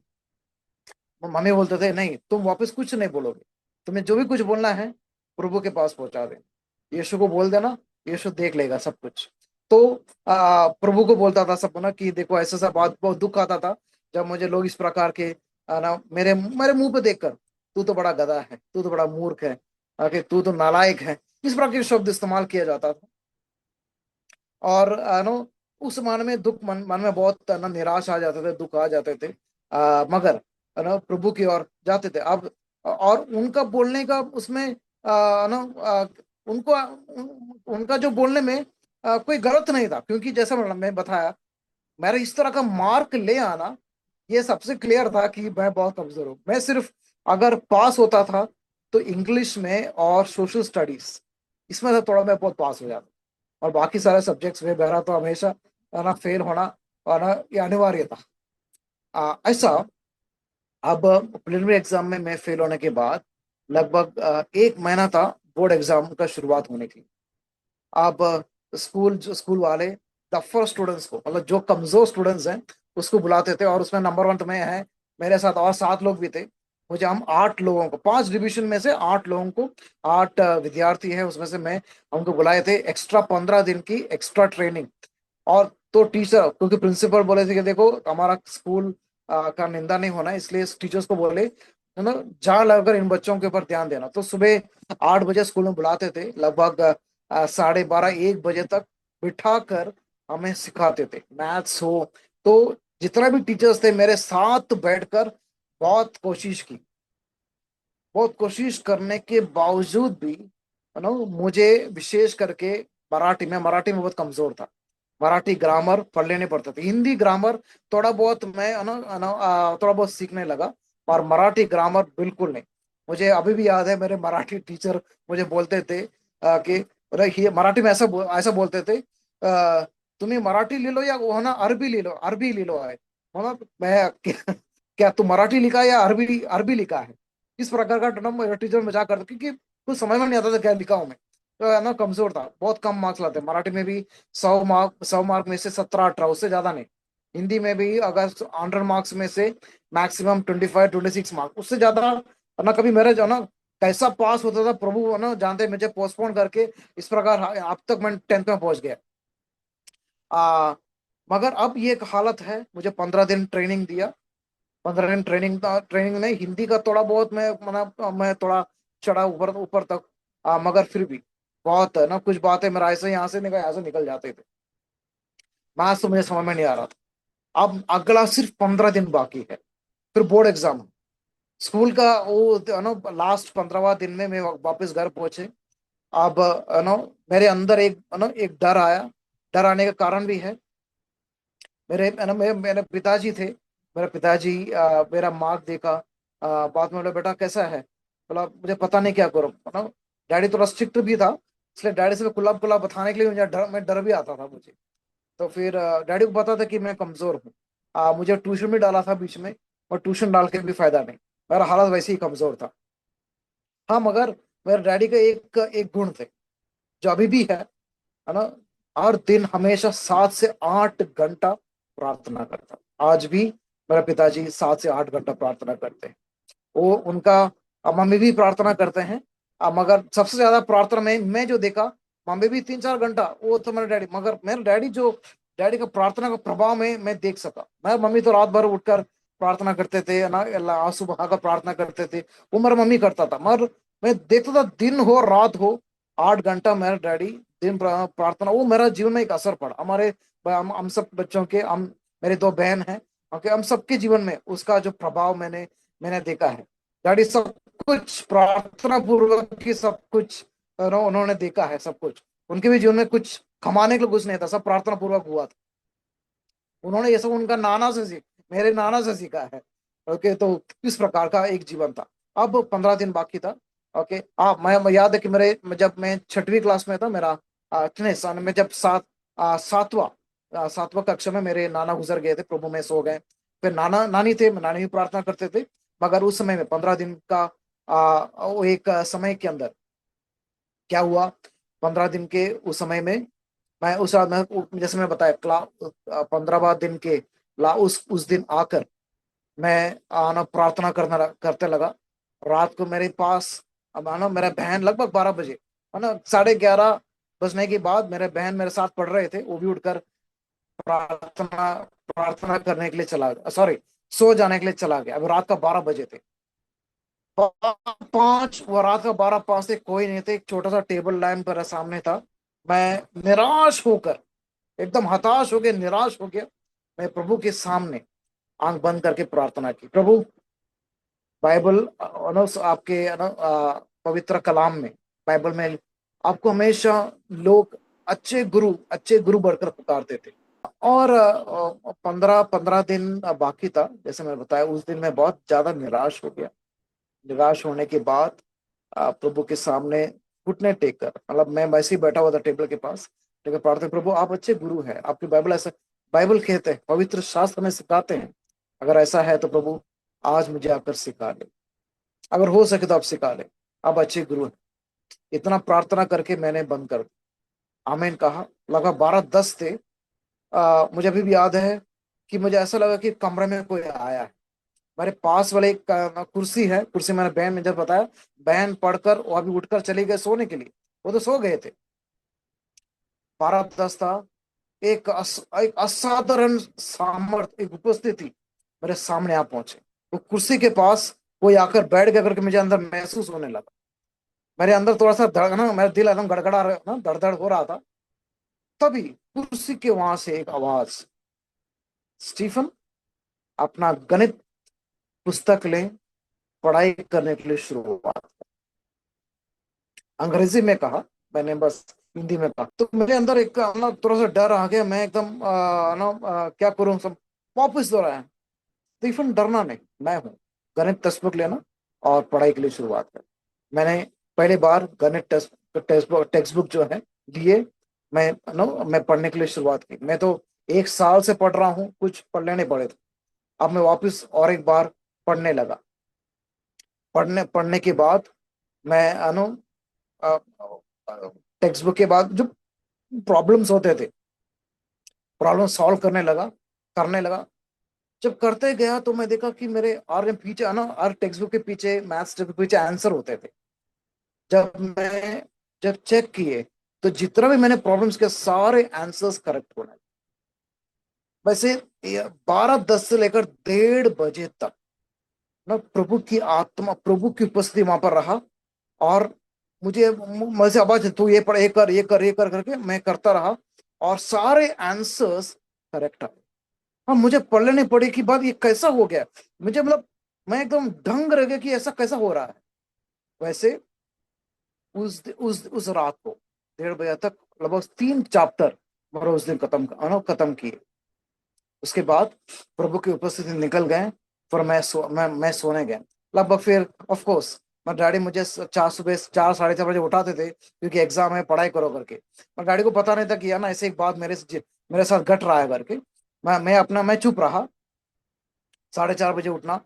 मम्मी बोलते थे नहीं, तुम वापस कुछ नहीं बोलोगे, तुम्हें जो भी कुछ बोलना है प्रभु के पास पहुंचा दे, यीशु को बोल देना, यीशु देख लेगा सब कुछ। तो प्रभु को बोलता था सब ना कि देखो ऐसा सा बात, बहुत दुख आता था जब मुझे लोग इस प्रकार के ना मेरे मेरे मुंह पे देखकर, तू तो बड़ा गधा है, तू तो बड़ा मूर्ख है, कि तू तो नालायक है, इस प्रकार के शब्द इस्तेमाल किया जाता था। और नो उस मन में दुख, मन में बहुत ना निराश आ जाते थे, दुख आ जाते थे। मगर ना प्रभु की ओर जाते थे। अब और उनका बोलने का उसमें ना उनको उनका जो बोलने में कोई गलत नहीं था, क्योंकि जैसा मैं बताया, मेरा इस तरह का मार्क ले आना ये सबसे क्लियर था कि मैं बहुत कमजोर हूँ। मैं सिर्फ अगर पास होता था तो इंग्लिश में और सोशल स्टडीज, इसमें तो थोड़ा मैं बहुत पास हो जाता, और बाकी सारे सब्जेक्ट्स में मेरा तो हमेशा है ना फेल होना और ना ये अनिवार्य था। ऐसा अब प्रिलिमिनरी एग्जाम में मैं फेल होने के बाद लगभग 1 महीना था बोर्ड एग्जाम का शुरुआत होने की। अब स्कूल वाले टफर स्टूडेंट्स को, मतलब जो कमजोर स्टूडेंट्स हैं उसको बुलाते थे, और उसमें नंबर 1 तो मैं है, मेरे साथ और 7 लोग भी थे। मुझे हम 8 लोगों को, 5 डिवीजन में से 8 लोगों को, 8 विद्यार्थी हैं उसमें से मैं, हमको बुलाए थे एक्स्ट्रा 15 दिन की एक्स्ट्रा ट्रेनिंग। और तो टीचर, क्योंकि प्रिंसिपल बोले थे कि देखो हमारा स्कूल का निंदा नहीं होना, इसलिए टीचर्स को बोले है ना जान लगाकर इन बच्चों के ऊपर ध्यान देना। तो सुबह 8 बजे स्कूल में बुलाते थे, लगभग 12:30 1 बजे तक बिठा कर हमें सिखाते थे, मैथ्स हो। तो जितना भी टीचर्स थे मेरे साथ बैठकर बहुत कोशिश की, बहुत कोशिश करने के बावजूद भी है ना मुझे विशेष करके मराठी में बहुत कमजोर था। मराठी ग्रामर पढ़ लेने पड़ते थे, हिंदी ग्रामर थोड़ा बहुत मैं थोड़ा बहुत सीखने लगा, और मराठी ग्रामर बिल्कुल नहीं। मुझे अभी भी याद है मेरे मराठी टीचर मुझे बोलते थे कि अरे ये मराठी में ऐसा बोलते थे, तुम्हें मराठी ले लो या वो है ना अरबी ले लो, अरबी ले लो है, मतलब मैं क्या तू मराठी लिखा है या अरबी अरबी लिखा है, इस प्रकार का टर्म मेरा टीचर मजाक करता, क्योंकि कुछ समझ में नहीं आता था क्या लिखा हूं मैं। तो है ना कमजोर था, बहुत कम मार्क्स लाते, मराठी में भी 100 मार्क में से 17 18, उससे ज्यादा नहीं। हिंदी में भी अगर 100 मार्क्स में से मैक्सिमम 25-26 मार्क्स, उससे ज्यादा ना कभी मेरे जो ना कैसा पास होता था प्रभु है ना जानते, मुझे पोस्टपोन करके इस प्रकार अब तक मैं 10th में पहुंच गया। आ, मगर अब ये एक हालत है, मुझे 15 दिन ट्रेनिंग दिया। 15 दिन ट्रेनिंग था, ट्रेनिंग में हिंदी का थोड़ा बहुत मैं थोड़ा चढ़ा ऊपर ऊपर तक। मगर फिर भी बहुत है ना, कुछ बातें मेरा ऐसे यहाँ से निकल, यहाँ से निकल जाते थे। मैथ्स तो मुझे समझ में नहीं आ रहा था। अब अगला सिर्फ 15 दिन बाकी है, फिर बोर्ड एग्जाम। स्कूल का वो है ना लास्ट 15वां दिन में मैं वापस घर पहुंचे। अब है ना मेरे अंदर एक है ना एक डर आया। डर आने का कारण भी है, मेरे है ना मेरे पिताजी थे। मेरे पिताजी मेरा मार्क देखा। बाद में बोले बेटा कैसा है, बोला मुझे पता नहीं क्या करूँ है ना। डैडी थोड़ा स्ट्रिक्ट भी था, इसलिए डैडी से कुलाब कुलाब बताने के लिए मैं डर भी आता था मुझे। तो फिर डैडी को पता था कि मैं कमजोर हूँ। मुझे ट्यूशन भी डाला था बीच में, और ट्यूशन डाल के भी फायदा नहीं, मेरा हालत वैसे ही कमजोर था। हाँ मगर मेरे डैडी का एक एक गुण थे जो अभी भी है ना, हर दिन हमेशा 7 से 8 घंटा प्रार्थना करता। आज भी मेरे पिताजी 7 से 8 घंटा प्रार्थना करते हैं। वो उनका मम्मी भी प्रार्थना करते हैं। मगर सबसे ज्यादा प्रार्थना में मैं जो देखा, मम्मी भी 3-4 घंटा, वो तो मेरे डैडी। मगर मेरे डैडी जो डैडी का प्रार्थना का प्रभाव में मैं देख सका। मैं मम्मी तो रात भर उठकर प्रार्थना करते थे है ना, अल्लाह सुबह का प्रार्थना करते थे, वो मेरा मम्मी करता था। मगर मैं देखता था दिन हो रात हो, 8 घंटा मेरा डैडी दिन प्रार्थना, वो मेरा जीवन में एक असर पड़ा। हमारे हम सब बच्चों के, हम मेरे 2 बहन हैं, ओके, हम सबके जीवन में उसका जो प्रभाव मैंने मैंने देखा है। डैडी सब कुछ प्रार्थना पूर्वक ही सब कुछ उन्होंने देखा है सब कुछ। उनके भी जीवन में कुछ कमाने के लिए कुछ नहीं था, सब प्रार्थना पूर्वक हुआ था। उन्होंने ये सब उनका नाना से सीख मेरे नाना से सीखा है। ओके, तो इस प्रकार का एक जीवन था। अब 15 दिन बाकी था। ओके, मैं याद है कि जब मैं 6वीं क्लास में था, मेरा नहीं सन में जब सातवां सातवां कक्षा में मेरे नाना गुजर गए थे, प्रभु में सो गए। फिर नाना नानी थे, नानी भी प्रार्थना करते थे। मगर उस समय में 15 दिन का वो एक समय के अंदर क्या हुआ, 15 दिन के उस समय में मैं उस रात में जैसे मैं बताया 15वां दिन के उस दिन आकर मैं आना प्रार्थना करते लगा। रात को मेरे पास अब आना मेरा बहन लगभग 12 बजे है ना, 11:30 बजने के बाद मेरे बहन मेरे साथ पढ़ रहे थे, वो भी उठकर प्रार्थना प्रार्थना करने के लिए चला गया, सॉरी सो जाने के लिए चला गया। अब रात का 12 बजे थे, 5 वो रात का 12-5 थे, कोई नहीं थे, एक छोटा सा टेबल लैंप मेरे सामने था। मैं निराश होकर, एकदम हताश हो गया, निराश हो गया, मैं प्रभु के सामने आंख बंद करके प्रार्थना की। प्रभु, बाइबल आपके पवित्र कलाम में, बाइबल में आपको हमेशा लोग अच्छे गुरु बढ़कर पुकारते थे। और 15 दिन बाकी था, जैसे मैं बताया, उस दिन मैं बहुत ज्यादा निराश हो गया। निराश होने के बाद प्रभु के सामने घुटने टेक कर, मतलब मैं वैसे ही बैठा हुआ था टेबल के पास, लेकिन प्रार्थना, प्रभु आप अच्छे गुरु हैं, आपकी बाइबल ऐसा, बाइबल कहते हैं, पवित्र शास्त्र में सिखाते हैं, अगर ऐसा है तो प्रभु आज मुझे आकर सिखा ले, अगर हो सके तो आप सिखा ले, आप अच्छे गुरु हैं। इतना प्रार्थना करके मैंने बंद कर दिया, आमीन कहा। लगभग 12-10 थे। मुझे अभी भी याद है कि मुझे ऐसा लगा कि कमरे में कोई आया है। मेरे पास वाले एक कुर्सी है, कुर्सी मैंने बहन ने जब बताया, बहन पढ़कर वो अभी उठकर चली गए सोने के लिए, वो तो सो गए थे। 12-10 था। एक असाधारण सामर्थ, एक उपस्थिति मेरे सामने आ पहुंचे। वो कुर्सी के पास कोई आकर बैठ गया करके मुझे अंदर महसूस होने लगा। मेरे अंदर थोड़ा सा धड़ ना, मेरा दिल एकदम गड़गड़ा रहा ना, धड़धड़ हो रहा था। तभी कुर्सी के वहां से एक आवाज, स्टीफन अपना गणित पुस्तक ले, पढ़ाई करने के लिए शुरुआत। अंग्रेजी में कहा, मैंने बस हिंदी में कहा, तो मेरे अंदर एक ना थोड़ा सा डर आ गया। मैं एकदम क्या करूं, सब वापस दोहराया। स्टीफन डरना नहीं, मैं हूँ, गणित टेक्स्ट बुक लेना और पढ़ाई के लिए शुरुआत कर। मैंने पहली बार गणित टेक्स्ट बुक जो है लिए, मैं मैं पढ़ने के लिए शुरुआत की। मैं तो 1 साल से पढ़ रहा हूँ, कुछ पढ़ने नहीं पड़े थे। अब मैं वापस और एक बार पढ़ने लगा। पढ़ने पढ़ने के बाद मैं टेक्स्ट बुक के बाद जो प्रॉब्लम्स होते थे, प्रॉब्लम सॉल्व करने लगा। करने लगा। जब करते गया तो मैं देखा कि मेरे और पीछे है ना, हर टेक्स्ट बुक के पीछे, मैथ्स टेक्स्ट बुक के पीछे आंसर होते थे। जब मैं जब चेक किए तो जितना भी मैंने प्रॉब्लम्स के सारे आंसर्स करेक्ट होने लगे। वैसे 12:10 से लेकर 1:30 बजे तक ना प्रभु की आत्मा, प्रभु की उपस्थिति वहां पर रहा। और मुझे से आवाज, तू ये पढ़, ये कर, ये कर, ये कर करके मैं करता रहा। और सारे आंसर्स करेक्ट आए। हाँ, मुझे पढ़ने नहीं पड़ी कि बात ये कैसा हो गया। मुझे मतलब मैं एकदम दंग रह गया कि ऐसा कैसा हो रहा है। वैसे उस रात को 1:30 बजे तक लगभग 3 चैप्टर मैंने उस दिन खत्म किए। उसके बाद प्रभु की उपस्थिति निकल गए। फिर मैं सोने गया लगभग। फिर ऑफ कोर्स मैं डैडी मुझे सुबह 4 साढ़े 4 बजे उठाते थे, क्योंकि एग्जाम है, पढ़ाई करो करके। पर डैडी को पता नहीं था कि यार ना ऐसे एक बात मेरे साथ घट रहा है करके। मैं चुप रहा। 4:30 बजे उठना।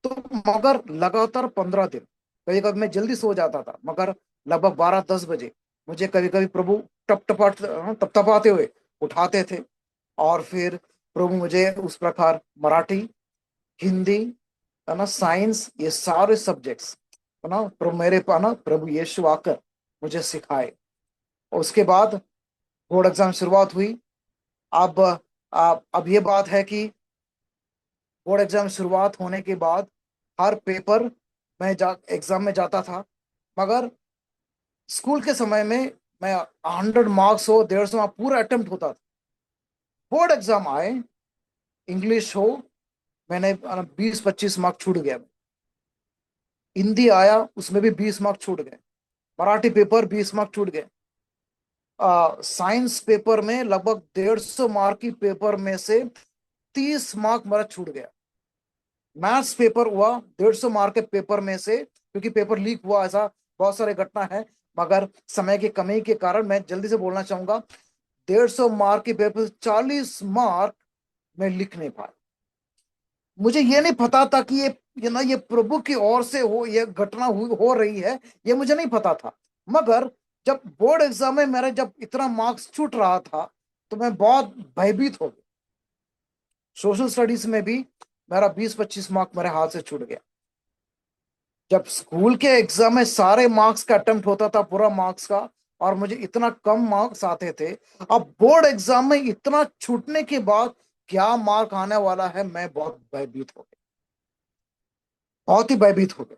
तो मगर लगातार 15 दिन कभी कभी मैं जल्दी सो जाता था, मगर लगभग 12-10 बजे मुझे कभी कभी प्रभु टपटपाते हुए उठाते थे। और फिर प्रभु मुझे उस प्रकार मराठी, हिंदी, है ना, साइंस, ये सारे सब्जेक्ट्स है ना प्रभु मेरे है ना प्रभु यीशु आकर मुझे सिखाए। और उसके बाद बोर्ड एग्जाम शुरुआत हुई। अब अब ये बात है कि बोर्ड एग्जाम शुरुआत होने के बाद हर पेपर मैं एग्जाम में जाता था। मगर स्कूल के समय में मैं 100 मार्क्स हो, 150 मार्क्स पूरा अटेम्प्ट होता था। बोर्ड एग्जाम आए, इंग्लिश हो, मैंने 20-25 मार्क्स छूट गया। हिंदी आया, उसमें भी 20 मार्क्स छूट गए। मराठी पेपर 20 मार्क्स छूट गए। साइंस पेपर में लगभग 150 मार्क की पेपर में से 30 मार्क मेरा छूट गया। मैथ्स पेपर हुआ 150 मार्क के पेपर में से, क्योंकि पेपर लीक हुआ, ऐसा बहुत सारे घटना है। मगर समय की कमी के कारण मैं जल्दी से बोलना चाहूंगा, 150 मार्क के पेपर 40 मार्क में लिख नहीं पाया। मुझे ये नहीं पता था कि ये प्रभु की ओर से ये घटना हो रही है। ये मुझे नहीं पता था। मगर जब बोर्ड एग्जाम में मेरा जब इतना मार्क्स छूट रहा था तो मैं बहुत भयभीत हो गया। सोशल स्टडीज में भी मेरा 20-25 मार्क मेरे हाथ से छूट गया। जब स्कूल के एग्जाम में सारे मार्क्स का अटेम्प्ट होता था, पूरा मार्क्स का, और मुझे इतना कम मार्क्स आते थे। अब बोर्ड एग्जाम में इतना छूटने के बाद क्या मार्क आने वाला है, मैं बहुत भयभीत हो गया। बहुत ही भयभीत हो गया।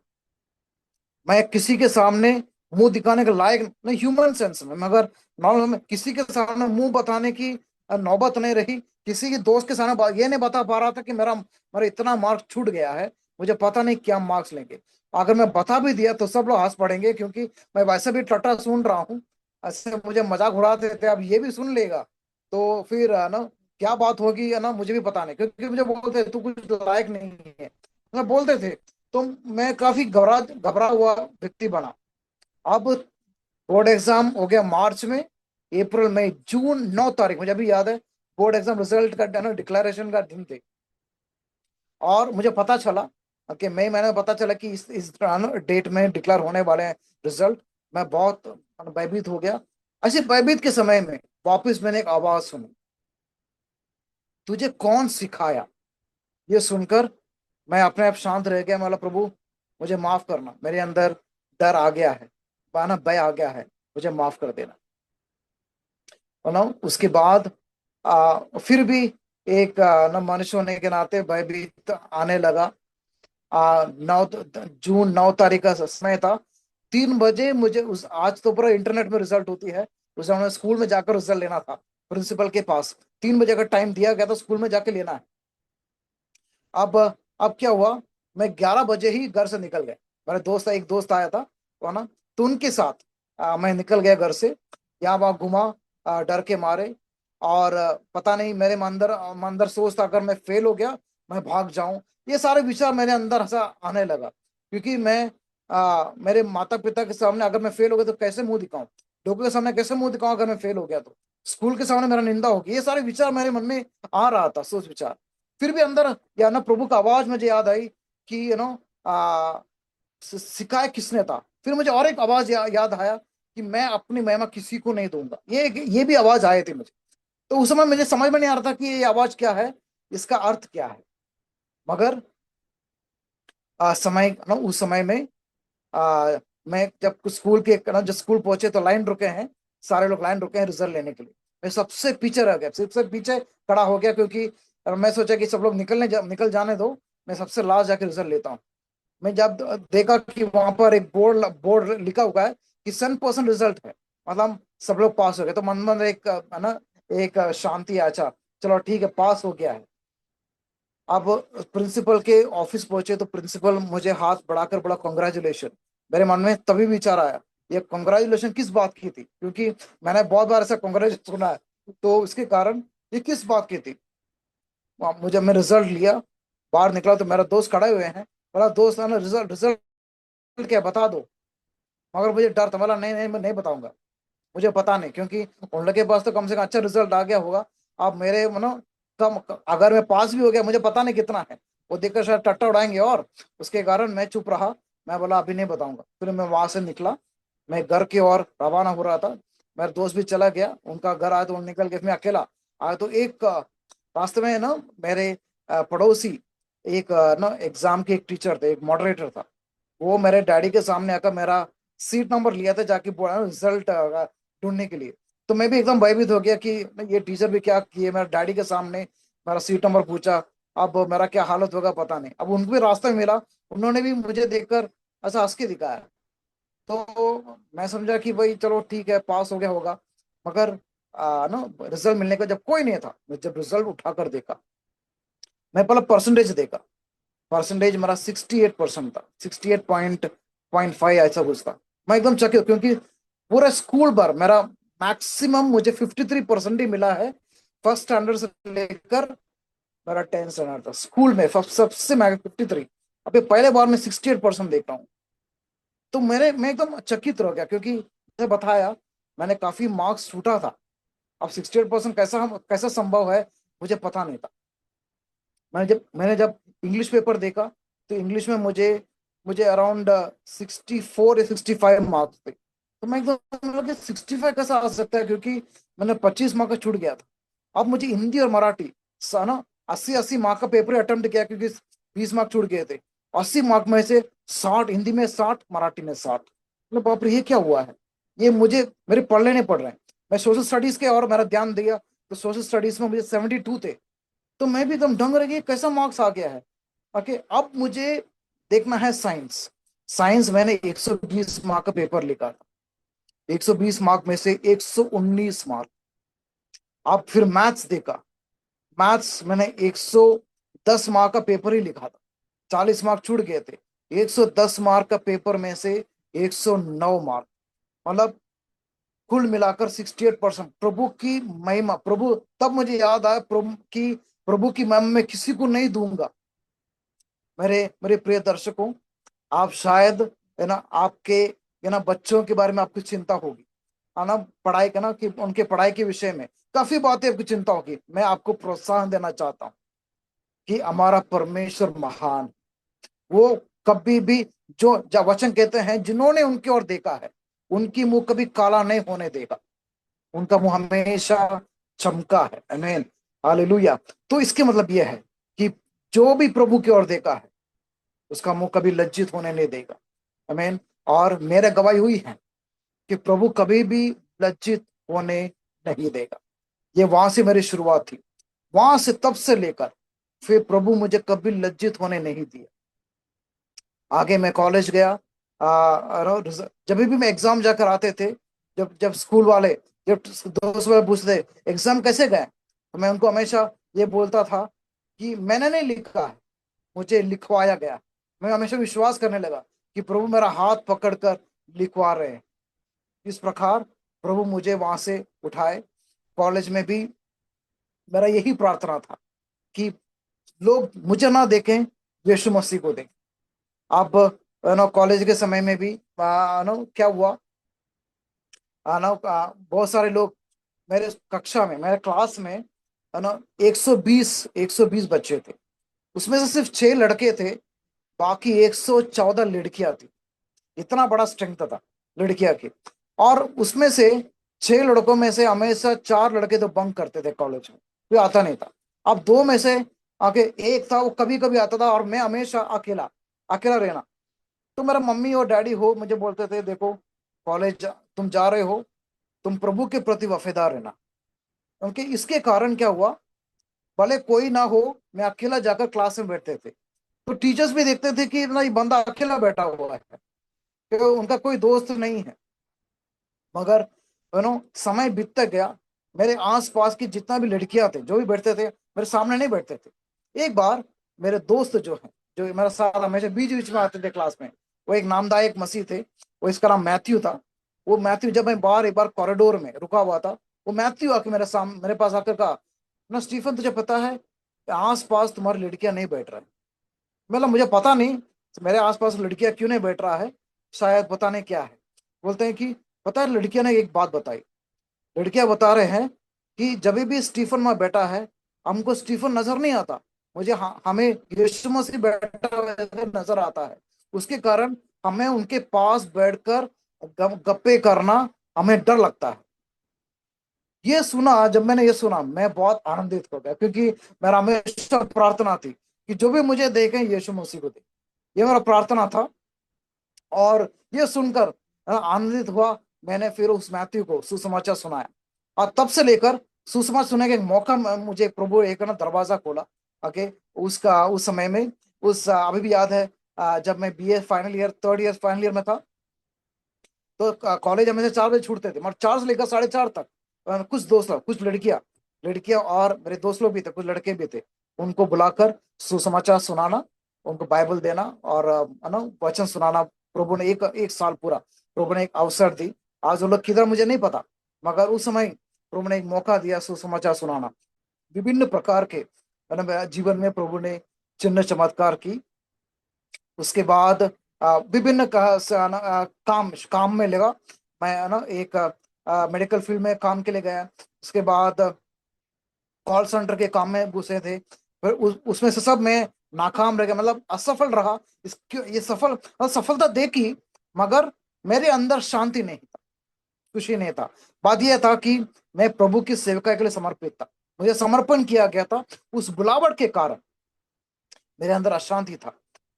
मैं किसी के सामने मुंह दिखाने के लायक नहीं, ह्यूमन सेंस में, मगर नॉर्मल में किसी के सामने मुंह बताने की नौबत नहीं रही। किसी के दोस्त के सामने ये नहीं बता पा रहा था कि मेरा मेरा इतना मार्क्स छूट गया है, मुझे पता नहीं क्या मार्क्स लेंगे। अगर मैं बता भी दिया तो सब लोग हंस पड़ेंगे, क्योंकि मैं वैसे भी टट्टा सुन रहा हूँ। ऐसे मुझे मजाक उड़ाते थे, अब ये भी सुन लेगा तो फिर है ना क्या बात होगी, है ना, मुझे भी पता नहीं, क्योंकि मुझे बोलते तू कुछ लायक नहीं है, मैं बोलते थे। तो मैं काफी घबरा हुआ व्यक्ति बना। अब बोर्ड एग्जाम हो गया मार्च में, अप्रैल मई जून, 9 तारीख मुझे अभी याद है, बोर्ड एग्जाम रिजल्ट का ना डिक्लेरेशन का दिन थे। और मुझे पता चला कि मई महीने में पता चला कि इस डेट में डिक्लेयर होने वाले हैं रिजल्ट। मैं बहुत भयभीत हो गया। ऐसे भयभीत के समय में वापस मैंने एक आवाज सुनी, तुझे कौन सिखाया। ये सुनकर मैं अपने आप शांत रह गया। मतलब प्रभु मुझे माफ करना, मेरे अंदर डर आ गया है, बाना भय आ गया है, मुझे माफ कर देना। ना उसके बाद फिर भी एक ना मनुष्य होने के नाते भयभीत आने लगा। 9 जून 9 तारीख का समय था। 3 बजे मुझे उस आज तो पूरा इंटरनेट में रिजल्ट होती है, उस समय स्कूल में जाकर रिजल्ट लेना था प्रिंसिपल के पास। 3 बजे का टाइम दिया गया था, स्कूल में जाके लेना है। अब अब क्या हुआ, मैं 11 बजे ही घर से निकल गया। मेरा एक दोस्त आया था, वो ना, तो उनके साथ मैं निकल गया घर से। यहाँ वहाँ घुमा डर के मारे। और पता नहीं मेरे मन अंदर सोच था, अगर मैं फेल हो गया मैं भाग जाऊं। ये सारे विचार मेरे अंदर ऐसा आने लगा, क्योंकि मैं मेरे माता पिता के सामने अगर मैं फेल हो गया तो कैसे मुंह दिखाऊं, लोगों के सामने कैसे मुंह दिखाऊं, अगर मैं फेल हो गया तो स्कूल के सामने मेरा निंदा होगी। ये सारे विचार मेरे मन में आ रहा था, सोच विचार। फिर भी अंदर या ना प्रभु का आवाज मुझे याद आई कि आ सिखाया किसने था। फिर मुझे और एक आवाज याद आया कि मैं अपनी महिमा किसी को नहीं दूंगा। ये भी आवाज आए थे मुझे। तो उस समय मुझे समझ में नहीं आ रहा था कि ये आवाज क्या है, इसका अर्थ क्या है। मगर समय ना उस समय में आ, मैं जब स्कूल के ना जब स्कूल पहुंचे तो लाइन रुके हैं, सारे लोग लाइन रुके हैं रिजल्ट लेने के लिए। मैं सबसे पीछे रह गया, सबसे पीछे खड़ा हो गया, क्योंकि मैं सोचा कि सब लोग निकल जाने दो, मैं सबसे लास्ट जाके रिजल्ट लेता हूँ। मैं जब देखा कि वहां पर एक बोर्ड लिखा हुआ है कि 100% रिजल्ट है, मतलब सब लोग पास हो गए, तो मन मन एक है ना एक शांति है, अच्छा चलो ठीक है पास हो गया है। अब प्रिंसिपल के ऑफिस पहुंचे तो प्रिंसिपल मुझे हाथ बढ़ाकर बोला कॉन्ग्रेचुलेशन। मेरे मन में तभी विचार आया, ये कॉन्ग्रेचुलेशन किस बात की थी, क्योंकि मैंने बहुत बार ऐसा कॉन्ग्रेचुलेशन सुना है, तो उसके कारण ये किस बात की थी। मुझे मैं रिजल्ट लिया, बाहर निकला तो मेरा दोस्त खड़े हुए हैं, बोला दोस्त है ना रिजल्ट रिजल्ट क्या बता दो। मगर मुझे डर था, बोला नहीं नहीं मैं नहीं बताऊंगा, मुझे पता नहीं, क्योंकि उन लोग के पास तो कम से कम अच्छा रिजल्ट आ गया होगा। अब मेरे कम, अगर मैं पास भी हो गया मुझे पता नहीं कितना है, वो देखकर शायद टट्टा उड़ाएंगे, और उसके कारण मैं चुप रहा। मैं बोला अभी नहीं बताऊंगा। फिर मैं वहां से निकला, मैं घर की ओर रवाना हो रहा था। मेरा दोस्त भी चला गया, उनका घर आया तो वो निकल के, मैं अकेला आया तो एक रास्ते में ना मेरे पड़ोसी एक ना एग्जाम के एक टीचर थे, एक मॉडरेटर था, वो मेरे डैडी के सामने आकर मेरा सीट नंबर लिया था, जाके बोला रिजल्ट ढूंढने के लिए। तो मैं भी एकदम भयभीत हो गया कि ये टीचर भी क्या किए, मेरे डैडी के सामने मेरा सीट नंबर पूछा, अब मेरा क्या हालत होगा पता नहीं। अब उनको भी रास्ते में मिला, उन्होंने भी मुझे देखकर ऐसा हंस के दिखाया। तो मैं समझा कि भाई चलो ठीक है पास हो गया होगा। मगर ना रिजल्ट मिलने का जब कोई नहीं था, मैं जब रिजल्ट उठाकर देखा, मैं पहले परसेंटेज देखा, परसेंटेज मेरा 68% था, 68.5 ऐसा कुछ था। मैं एकदम चकित, क्योंकि पूरे स्कूल भर मेरा मैक्सिमम मुझे 53% ही मिला है, फर्स्ट स्टैंडर्ड से लेकर मेरा 10th स्टैंडर्ड था स्कूल में, सबसे मैं 53। अभी पहले बार में 68% देख रहा हूँ। तो मैं एकदम चकित रह गया, क्योंकि जैसे बताया मैंने काफी मार्क्स छूटा था। अब 68% कैसा संभव है, मुझे पता नहीं था। मैंने जब इंग्लिश पेपर देखा, तो इंग्लिश में मुझे मुझे अराउंड 64 या 65 मार्क्स थे। तो मैं एकदम लगा 65 कैसा आ सकता है, क्योंकि मैंने 25 मार्क का छूट गया था। अब मुझे हिंदी और मराठी ना 80-80 मार्क का पेपर अटेम्प्ट किया, क्योंकि 20 मार्क छूट गए थे। 80 मार्क में से 60 हिंदी में, 60 मराठी में, 60। मतलब बाप रे ये क्या हुआ है, ये मुझे मेरे पढ़ने नहीं पड़ रहे हैं। मैं सोशल स्टडीज के और मेरा ध्यान दिया, तो सोशल स्टडीज में मुझे 72 थे। तो मैं भी एकदम दंग रह गया, कैसा मार्क्स आ गया है। ओके अब मुझे देखना है साइंस। साइंस मैंने 120 मार्क का पेपर लिखा था, 120 मार्क में से 119 मार्क। अब फिर मैथ्स देखा, मैथ्स मैंने 110 मार्क का पेपर ही लिखा था, 40 मार्क छूट गए थे। 110 मार्क का पेपर में से 109 मार्क, मतलब कुल मिलाकर 68%। प्रभु की महिमा, प्रभु तब मुझे याद आया प्रभु की महिमा मैं किसी को नहीं दूंगा। मेरे मेरे प्रिय दर्शकों, आप शायद है ना आपके है ना बच्चों के बारे में आपकी चिंता होगी, है ना पढ़ाई का ना कि उनके पढ़ाई के विषय में काफी बातें आपकी चिंता होगी। मैं आपको प्रोत्साहन देना चाहता हूँ कि हमारा परमेश्वर महान, वो कभी भी जो जब वचन कहते हैं जिन्होंने उनकी ओर देखा है उनकी मुंह कभी काला नहीं होने देगा, उनका मुंह हमेशा चमका है। आमीन, हालेलुया। तो इसके मतलब यह है कि जो भी प्रभु की ओर देखा है उसका मुंह कभी लज्जित होने नहीं देगा। आमीन। और मेरे गवाही हुई है कि प्रभु कभी भी लज्जित होने नहीं देगा। ये वहां से मेरी शुरुआत थी, वहां से तब से लेकर फिर प्रभु मुझे कभी लज्जित होने नहीं दिया। आगे मैं कॉलेज गया, जब भी मैं एग्जाम जाकर आते थे, जब जब स्कूल वाले, जब दोस्त वाले पूछते एग्जाम कैसे गए, तो मैं उनको हमेशा ये बोलता था कि मैंने नहीं लिखा है, मुझे लिखवाया गया। मैं हमेशा विश्वास करने लगा कि प्रभु मेरा हाथ पकड़कर लिखवा रहे हैं। इस प्रकार प्रभु मुझे वहां से उठाए। कॉलेज में भी मेरा यही प्रार्थना था कि लोग मुझे ना देखें, यीशु मसीह को देखें। अब कॉलेज के समय में भी क्या हुआ, बहुत सारे लोग मेरे कक्षा में, मेरे क्लास में 120 बच्चे थे, उसमें से सिर्फ 6 लड़के थे, बाकी 114 लड़कियां थी। इतना बड़ा स्ट्रेंथ था लड़कियां की। और उसमें से 6 लड़कों में से हमेशा 4 लड़के तो बंक करते थे कॉलेज में, कोई आता नहीं था। अब दो में से आके एक था वो कभी कभी आता था, और मैं हमेशा अकेला अकेला रहना। तो मेरा मम्मी और डैडी हो मुझे बोलते थे, देखो तुम जा रहे हो, तुम प्रभु के प्रति वफादार रहना। क्योंकि इसके कारण क्या हुआ, भले कोई ना हो, मैं अकेला जाकर क्लास में बैठते थे, तो टीचर्स भी देखते थे कि ना ये बंदा अकेला बैठा हुआ है, कि उनका कोई दोस्त नहीं है। मगर समय बीतता गया, मेरे आस पास की जितना भी लड़कियां थे जो भी बैठते थे, मेरे सामने नहीं बैठते थे। एक बार मेरे दोस्त जो है, जो मेरा साथ हमेशा बीच बीच में आते थे क्लास में, वो एक नामदायक मसीह थे, वो इसका नाम मैथ्यू था। वो मैथ्यू, जब मैं बाहर एक बार कॉरिडोर में रुका हुआ था, वो मैथ्यू आके मेरे पास आकर कहा, ना स्टीफन, तुझे पता है आस पास तुम्हारी लड़कियां नहीं बैठ रहा है। मतलब मुझे पता नहीं मेरे आसपास लड़कियां क्यों नहीं बैठ रहा है, शायद पता नहीं क्या है। बोलते हैं कि पता है, लड़कियां ने एक बात बताई। लड़कियां बता रहे हैं कि जब भी स्टीफन वहां बैठा है, हमको स्टीफन नजर नहीं आता, हमें यीशु मसीह बैठा हुआ नजर आता है। उसके कारण हमें उनके पास बैठकर गप्पे करना हमें डर लगता है। ये सुना, जब मैंने ये सुना, मैं बहुत आनंदित हो गया, क्योंकि मेरा हमेशा प्रार्थना थी कि जो भी मुझे देखें यीशु मसीह को देखें। ये मेरा प्रार्थना था। और ये सुनकर आनंदित हुआ। मैंने फिर उस मैथ्यू को सुसमाचार सुनाया, और तब से लेकर सुसमाचार सुनने का एक मौका मुझे प्रभु एक ना दरवाजा खोला। ओके, उसका उस समय में, अभी भी याद है, जब मैं BA final year, third year final year में था, तो कॉलेज हमें से 4 बजे छूटते थे, मगर 4 से लेकर 4:30 तक कुछ दोस्त, कुछ लड़कियां लड़कियां और मेरे दोस्त लोग भी थे, कुछ लड़के भी थे, उनको बुलाकर सुसमाचार सुनाना, उनको बाइबल देना, और है ना, वचन सुनाना। प्रभु ने एक एक साल पूरा प्रभु ने एक अवसर दी। आज वो लोग किधर मुझे नहीं पता, मगर उस समय प्रभु ने एक मौका दिया सुसमाचार सुनाना। विभिन्न प्रकार के है ना, मेरा जीवन में प्रभु ने चिन्ह चमत्कार की। उसके बाद विभिन्न काम काम में लगा। मैं है ना एक मेडिकल फील्ड में काम के लिए गया। उसके बाद कॉल सेंटर के काम में घुसे थे, फिर उसमें से सब में नाकाम रह गया, मतलब असफल रहा। ये सफलता देखी, मगर मेरे अंदर शांति नहीं था, खुशी नहीं था। बात यह था कि मैं प्रभु की सेवका के लिए समर्पित था, मुझे समर्पण किया गया था। उस बुलावट के कारण मेरे अंदर अशांति था।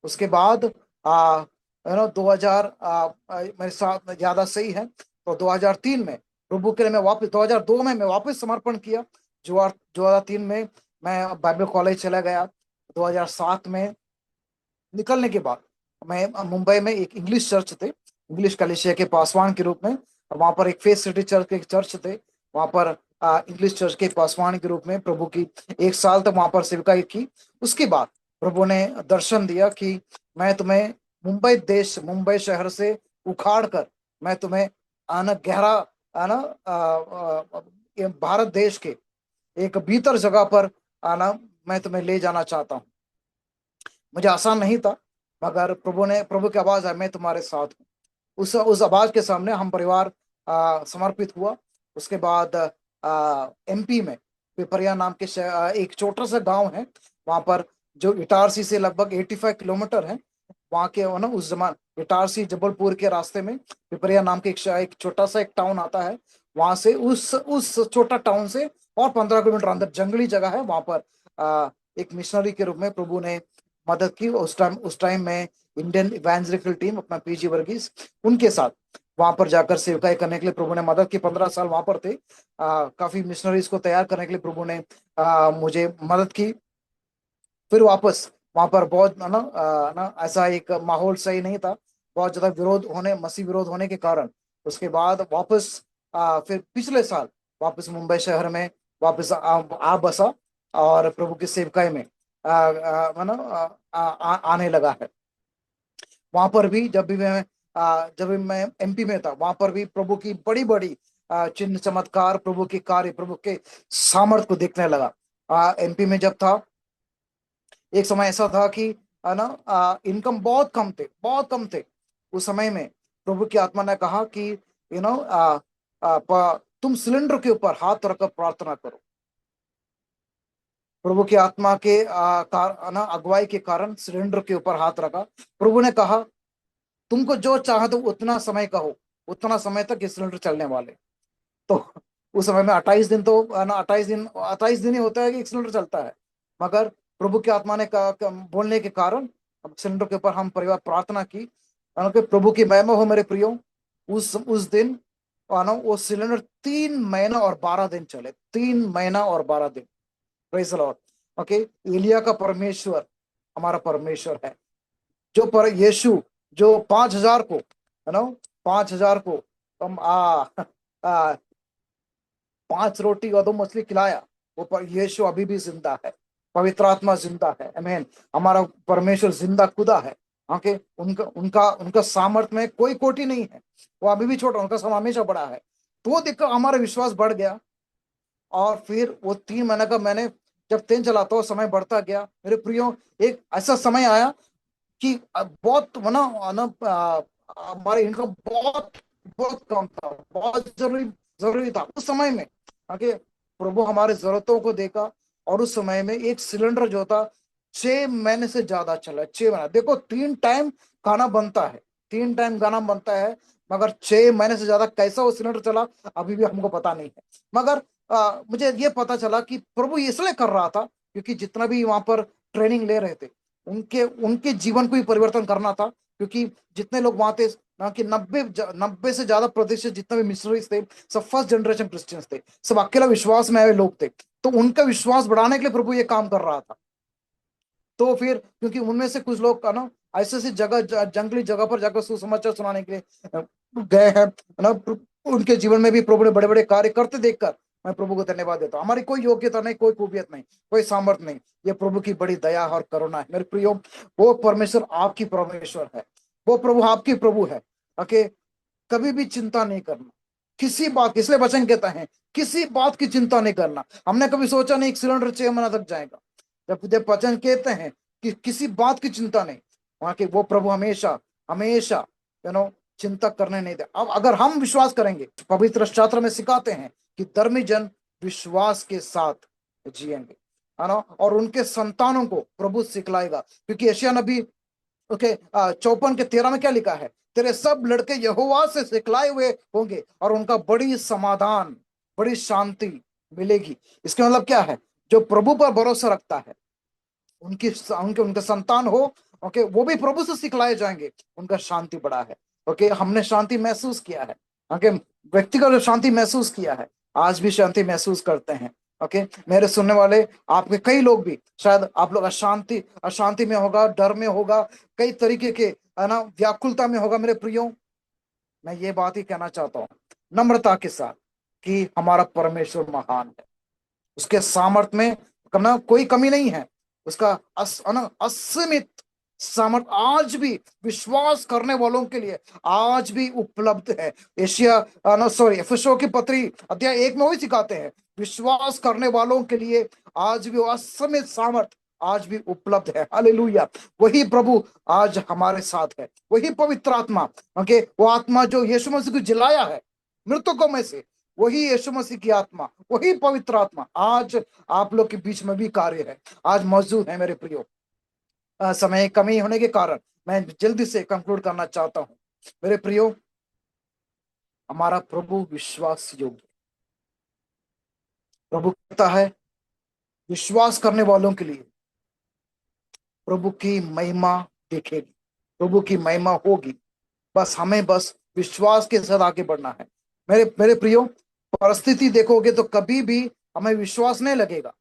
उसके बाद 2000, मेरे साथ ज्यादा सही है, तो 2003 में प्रभु के लिए मैं वापस, 2002 में मैं वापस समर्पण किया। 2003 में मैं बाइबल कॉलेज चला गया। 2007 में निकलने के बाद मैं मुंबई में एक इंग्लिश चर्च थे, इंग्लिश कलीसिया के पासवान के रूप में, वहां पर एक फेस सिटी चर्च के चर्च थे, वहां पर इंग्लिश चर्च के पासवान के रूप में प्रभु की 1 साल तक वहां पर सेवकाई की। उसके बाद प्रभु ने दर्शन दिया कि मैं तुम्हें मुंबई शहर से उखाड़ कर, मैं तुम्हें आना गहरा, आना ये भारत देश के एक भीतर जगह पर आना, मैं तुम्हें ले जाना चाहता हूँ। मुझे आसान नहीं था, मगर प्रभु की आवाज है, मैं तुम्हारे साथ हूँ। उस आवाज के सामने हम परिवार समर्पित हुआ। उसके बाद एमपी में पिपरिया नाम के एक छोटा सा गांव है, वहां पर, जो इटारसी से लगभग 85 किलोमीटर है। वहां के ना, उस जमान इटारसी जबलपुर के रास्ते में पिपरिया नाम के एक छोटा सा एक टाउन आता है। वहां से उस छोटा टाउन से और 15 किलोमीटर अंदर जंगली जगह है, वहां पर एक मिशनरी के रूप में प्रभु ने मदद की। उस टाइम में इंडियन इवेंजलिकल टीम, अपना पीजी वर्गीस, उनके साथ वहां पर जाकर सेवकाई करने के लिए प्रभु ने मदद की। 15 साल वहां पर थे। काफी मिशनरीज को तैयार करने के लिए प्रभु ने मुझे मदद की। फिर वापस वहां पर बहुत ना ऐसा एक माहौल सही नहीं था, बहुत ज्यादा मसीह विरोध होने के कारण। उसके बाद वापस फिर पिछले साल वापस मुंबई शहर में वापस आ बसा, और प्रभु की सेवकाई में आने लगा है। वहां पर भी जब भी मैं एमपी में था, वहां पर भी प्रभु की बड़ी बड़ी चिन्ह चमत्कार, प्रभु के कार्य, प्रभु के सामर्थ को देखने लगा। एमपी में जब था, एक समय ऐसा था कि है ना, इनकम बहुत कम थे, बहुत कम थे। उस समय में प्रभु की आत्मा ने कहा कि तुम सिलेंडर के ऊपर हाथ रखकर प्रार्थना करो। प्रभु की आत्मा के ना अगुवाई के कारण सिलेंडर के ऊपर हाथ रखा। प्रभु ने कहा, तुमको जो चाह तो उतना समय कहो, उतना समय तक ये सिलेंडर चलने वाले। तो उस समय में 28 दिन, तो है ना, 28 दिन ही होता है कि एक सिलेंडर चलता है। मगर प्रभु की आत्मा ने बोलने के कारण सिलेंडर के ऊपर हम परिवार प्रार्थना की, प्रभु की महिमा हो मेरे प्रियो। उस दिन वो सिलेंडर 3 महीना और 12 दिन चले, 3 महीना और 12 दिन। Praise the lord. ओके, एलिया का परमेश्वर हमारा परमेश्वर है, जो पर यीशु जो 5,000 को 5,000 को हम आ 5 रोटी और 2 मछली खिलाया, वो पर यीशु अभी भी जिंदा है, पवित्र आत्मा जिंदा है, आमीन। हमारा परमेश्वर जिंदा खुदा है। ओके, उनका उनका उनका सामर्थ्य में कोई कोटि नहीं है, वो अभी भी छोटा, उनका समय हमेशा बड़ा है। तो वो देखकर हमारा विश्वास बढ़ गया। और फिर वो 3 महीने का मैंने जब तेल चलाता, समय बढ़ता गया मेरे प्रियो। एक ऐसा समय आया कि बहुत हमारे इनकम बहुत बहुत कम था, बहुत जरूरी जरूरी था उस समय में। आगे प्रभु हमारे जरूरतों को देखा, और उस समय में एक सिलेंडर जो था 6 महीने से ज्यादा चला, 6 महीना। देखो 3 टाइम खाना बनता है, 3 टाइम खाना बनता है, मगर 6 महीने से ज्यादा कैसा वो सिलेंडर चला अभी भी हमको पता नहीं है। मगर मुझे ये पता चला कि प्रभु इसलिए कर रहा था क्योंकि जितना भी वहां पर ट्रेनिंग ले रहे थे, उनके उनके जीवन को ही परिवर्तन करना था। क्योंकि जितने लोग वहां थे ना, कि 90 से ज्यादा प्रतिशत जितने भी मिशनरीज थे, सब फर्स्ट जनरेशन क्रिश्चियंस थे, सब अकेला विश्वास में आए लोग थे। तो उनका विश्वास बढ़ाने के लिए प्रभु ये काम कर रहा था। तो फिर क्योंकि उनमें से कुछ लोग का ना ऐसे ऐसी जगह जंगली जगह पर जाकर सुसमाचार सुनाने के लिए गए हैं ना, उनके जीवन में भी प्रभु ने बड़े बड़े कार्य करते देखकर मैं प्रभु को धन्यवाद देता हूँ। हमारी कोई योग्यता नहीं, कोई खूबियत नहीं, कोई सामर्थ नहीं, ये प्रभु की बड़ी दया और करुणा है मेरे प्रियो। वो परमेश्वर आपकी परमेश्वर है, वो प्रभु आपकी प्रभु है। ओके, कभी भी चिंता नहीं करना किसी बात, इसलिए वचन कहता है किसी बात की चिंता नहीं करना। हमने कभी सोचा नहीं एक सिलेंडर 6 महीना तक जाएगा, जब जब वचन कहते हैं कि किसी बात की चिंता नहीं, वहां के वो प्रभु हमेशा हमेशा चिंता करने नहीं दे। अब अगर हम विश्वास करेंगे, पवित्र शास्त्र में सिखाते हैं कि धर्मी जन विश्वास के साथ जिएंगे, है ना, और उनके संतानों को प्रभु सिखलाएगा। क्योंकि यशायाह नबी 54 के 13 में क्या लिखा है, तेरे सब लड़के यहोवा से सिखलाए हुए होंगे और उनका बड़ी समाधान, बड़ी शांति मिलेगी। इसका मतलब क्या है, जो प्रभु पर भरोसा रखता है, उनकी उनके उनके संतान हो, ओके, वो भी प्रभु से सिखलाए जाएंगे, उनका शांति बड़ा है। ओके, हमने शांति महसूस किया है। ओके, व्यक्तिगत जो शांति महसूस किया है, आज भी शांति महसूस करते हैं। ओके, मेरे सुनने वाले आपके कई लोग भी शायद आप लोग अशांति अशांति में होगा, डर में होगा, कई तरीके के है ना व्याकुलता में होगा। मेरे प्रियो, मैं ये बात ही कहना चाहता हूँ नम्रता के साथ कि हमारा परमेश्वर महान है, उसके सामर्थ्य में कमना कोई कमी नहीं है। उसका असीमित सामर्थ आज भी विश्वास करने वालों के लिए आज भी उपलब्ध है। एफिसियों की पत्री अध्याय 1 में वही सिखाते हैं, विश्वास करने वालों के लिए आज भी असीमित सामर्थ आज भी उपलब्ध है। हालेलुया। वही प्रभु आज हमारे साथ है, वही पवित्र आत्मा, ओके, वो आत्मा जो यीशु मसीह को जिलाया है मृतकों में से, वही यीशु मसीह की आत्मा, वही पवित्र आत्मा आज आप लोग के बीच में भी कार्य है, आज मौजूद है। मेरे प्रियो, समय कमी होने के कारण मैं जल्दी से कंक्लूड करना चाहता हूं। मेरे प्रियो, हमारा प्रभु विश्वास योग्य, प्रभु कहता है विश्वास करने वालों के लिए प्रभु की महिमा दिखेगी, प्रभु की महिमा होगी। बस हमें बस विश्वास के साथ आगे बढ़ना है। मेरे मेरे प्रियो, परिस्थिति देखोगे तो कभी भी हमें विश्वास नहीं लगेगा।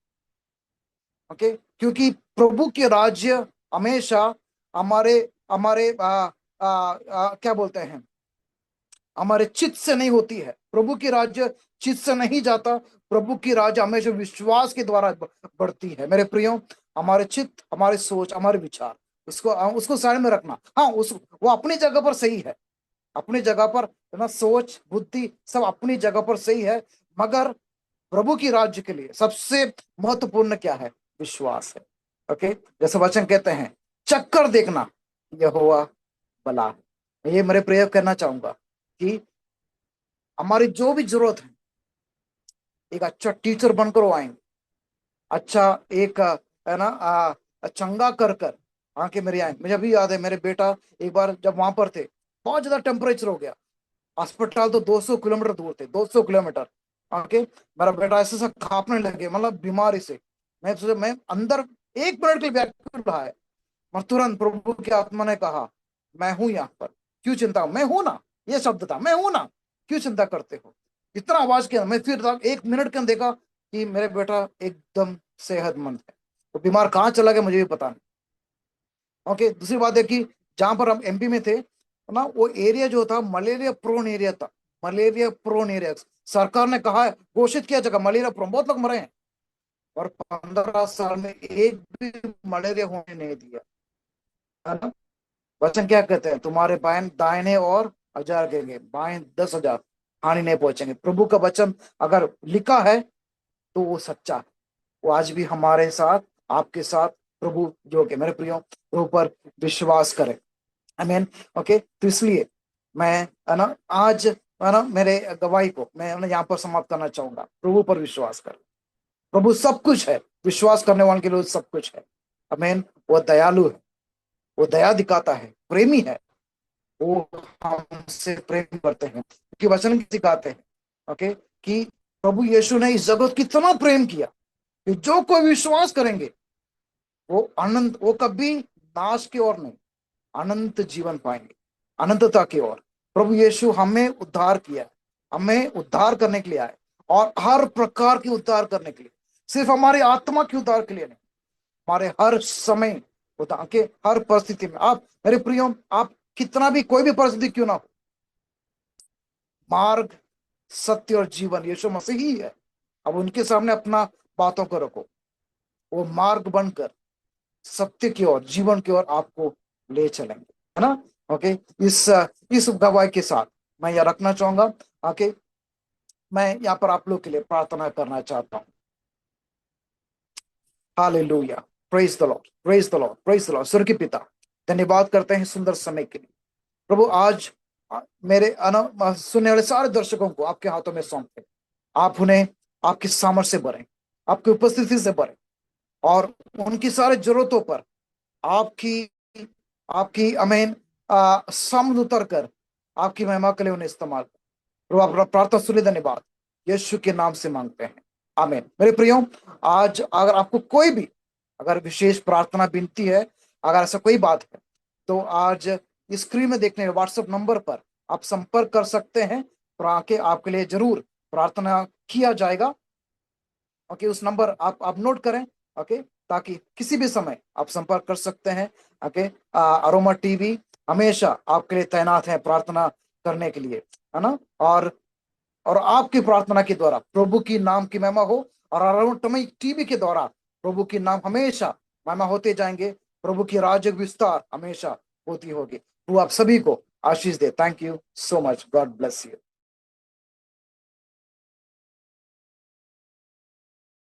ओके, क्योंकि प्रभु के राज्य हमेशा हमारे हमारे क्या बोलते हैं, हमारे चित्त से नहीं होती है। प्रभु की राज्य चित्त से नहीं जाता, प्रभु की राज्य हमेशा विश्वास के द्वारा बढ़ती है। मेरे प्रियो, हमारे चित्त, हमारे सोच, हमारे विचार, उसको उसको साइड में रखना। हाँ, उस वो अपनी जगह पर सही है, अपनी जगह पर ना, सोच बुद्धि सब अपनी जगह पर सही है, मगर प्रभु की राज्य के लिए सबसे महत्वपूर्ण क्या है, विश्वास है। ओके, जैसे वचन कहते हैं चक्कर देखना यहोवा भला है। ये मेरे प्रयोग करना चाहूंगा कि हमारी जो भी जरूरत है, एक अच्छा टीचर बनकर वो आएंगे, अच्छा एक है ना चंगा कर कर आके मेरे आए। मुझे अभी याद है, मेरे बेटा एक बार जब वहां पर थे, बहुत ज्यादा टेम्परेचर हो गया, अस्पताल तो 200 किलोमीटर दूर थे, 200 किलोमीटर। ओके, मेरा बेटा ऐसे से कांपने लगे, मतलब बीमारी से। मैं सोचा, मैं अंदर 1 मिनट के लिए व्याकुल रहा है, और तुरंत प्रभु की आत्मा ने कहा, मैं हूं यहाँ पर, क्यों चिंता, मैं हूं ना, ये शब्द था, मैं हूं ना, क्यों चिंता करते हो। इतना आवाज किया, मैं फिर 1 मिनट के अंदर देखा कि मेरे बेटा एकदम सेहतमंद है। वो बीमार कहाँ चला गया मुझे भी पता नहीं। ओके, दूसरी बात है कि जहां पर हम एमपी में थे ना, वो एरिया जो था मलेरिया प्रोन एरिया था, मलेरिया प्रोन एरिया। सरकार ने कहा है, घोषित किया जगह मलेरिया प्रोन, बहुत लोग मरे हैं, और 15 साल में एक भी मलेरिया होने नहीं दिया, है ना। वचन क्या कहते हैं, तुम्हारे बाएं दाहिने और 1000 गिरेंगे, बाएं 10,000, हानि नहीं पहुंचेंगे। प्रभु का वचन अगर लिखा है तो वो सच्चा है, वो आज भी हमारे साथ, आपके साथ प्रभु जो के मेरे प्रियो, प्रभु पर विश्वास करें, आमीन। ओके, तो इसलिए मैं, है ना, आज, है ना, मेरे गवाही को मैं, है ना, यहाँ पर समाप्त करना चाहूंगा। प्रभु पर विश्वास कर, प्रभु सब कुछ है, विश्वास करने वाले के लिए सब कुछ है, आमीन। वो दयालु है, वो दया दिखाता है, प्रेमी है, वो हमसे प्रेम करते हैं, क्योंकि वचन सिखाते हैं, ओके, कि प्रभु यीशु ने इस जगत की इतना प्रेम किया कि जो कोई विश्वास करेंगे वो अनंत, वो कभी नाश की ओर नहीं, अनंत जीवन पाएंगे, अनंतता की ओर। प्रभु यीशु हमें उद्धार किया है, हमें उद्धार करने के लिए आए, और हर प्रकार की उद्धार करने के लिए, सिर्फ हमारी आत्मा की उद्धार के लिए नहीं, हमारे हर समय उद्धार के, हर परिस्थिति में। आप मेरे प्रियो, आप कितना भी, कोई भी परिस्थिति क्यों ना हो, मार्ग, सत्य और जीवन यीशु मसीह ही है। अब उनके सामने अपना बातों को रखो, वो मार्ग बनकर सत्य की ओर, जीवन की ओर आपको ले चलेंगे, है ना। ओके, इस गवाही के साथ मैं यह रखना चाहूंगा। ओके, मैं यहाँ पर आप लोग के लिए प्रार्थना करना चाहता हूँ। Hallelujah, praise the Lord, praise the Lord, praise the Lord. स्वर्गीय पिता, धन्यवाद करते हैं सुंदर समय के लिए। प्रभु आज मेरे सुनने वाले सारे दर्शकों को आपके हाथों में सौंपते हैं। आप उन्हें आपकी सामर्थ से भरें, आपकी उपस्थिति से भरें, और उनकी सारी जरूरतों पर आपकी आपकी अमीन समझ उतर कर आपकी महिमा के लिए उन्हें इस्तेमाल करें। प्रभु आप प्रार्थना सुने, धन्यवाद, यीशु के नाम से मांगते हैं, आमीन। मेरे प्रियो, आज अगर आपको कोई भी, अगर विशेष प्रार्थना विनती है, अगर ऐसा कोई बात है, तो आज स्क्रीन में देखने व्हाट्सएप नंबर पर आप संपर्क कर सकते हैं, और आके आपके लिए जरूर प्रार्थना किया जाएगा। ओके, उस नंबर आप नोट करें, ओके, ताकि किसी भी समय आप संपर्क कर सकते हैं। ओके, अरोमा टीवी हमेशा आपके लिए तैनात है प्रार्थना करने के लिए, है ना। और आपकी प्रार्थना के द्वारा प्रभु की नाम की महिमा हो, और अरोमा टीवी के द्वारा प्रभु की नाम हमेशा महिमा होते जाएंगे, प्रभु की राज्य विस्तार हमेशा होती होगी। वो आप सभी को आशीष दे। Thank you so much, god bless you.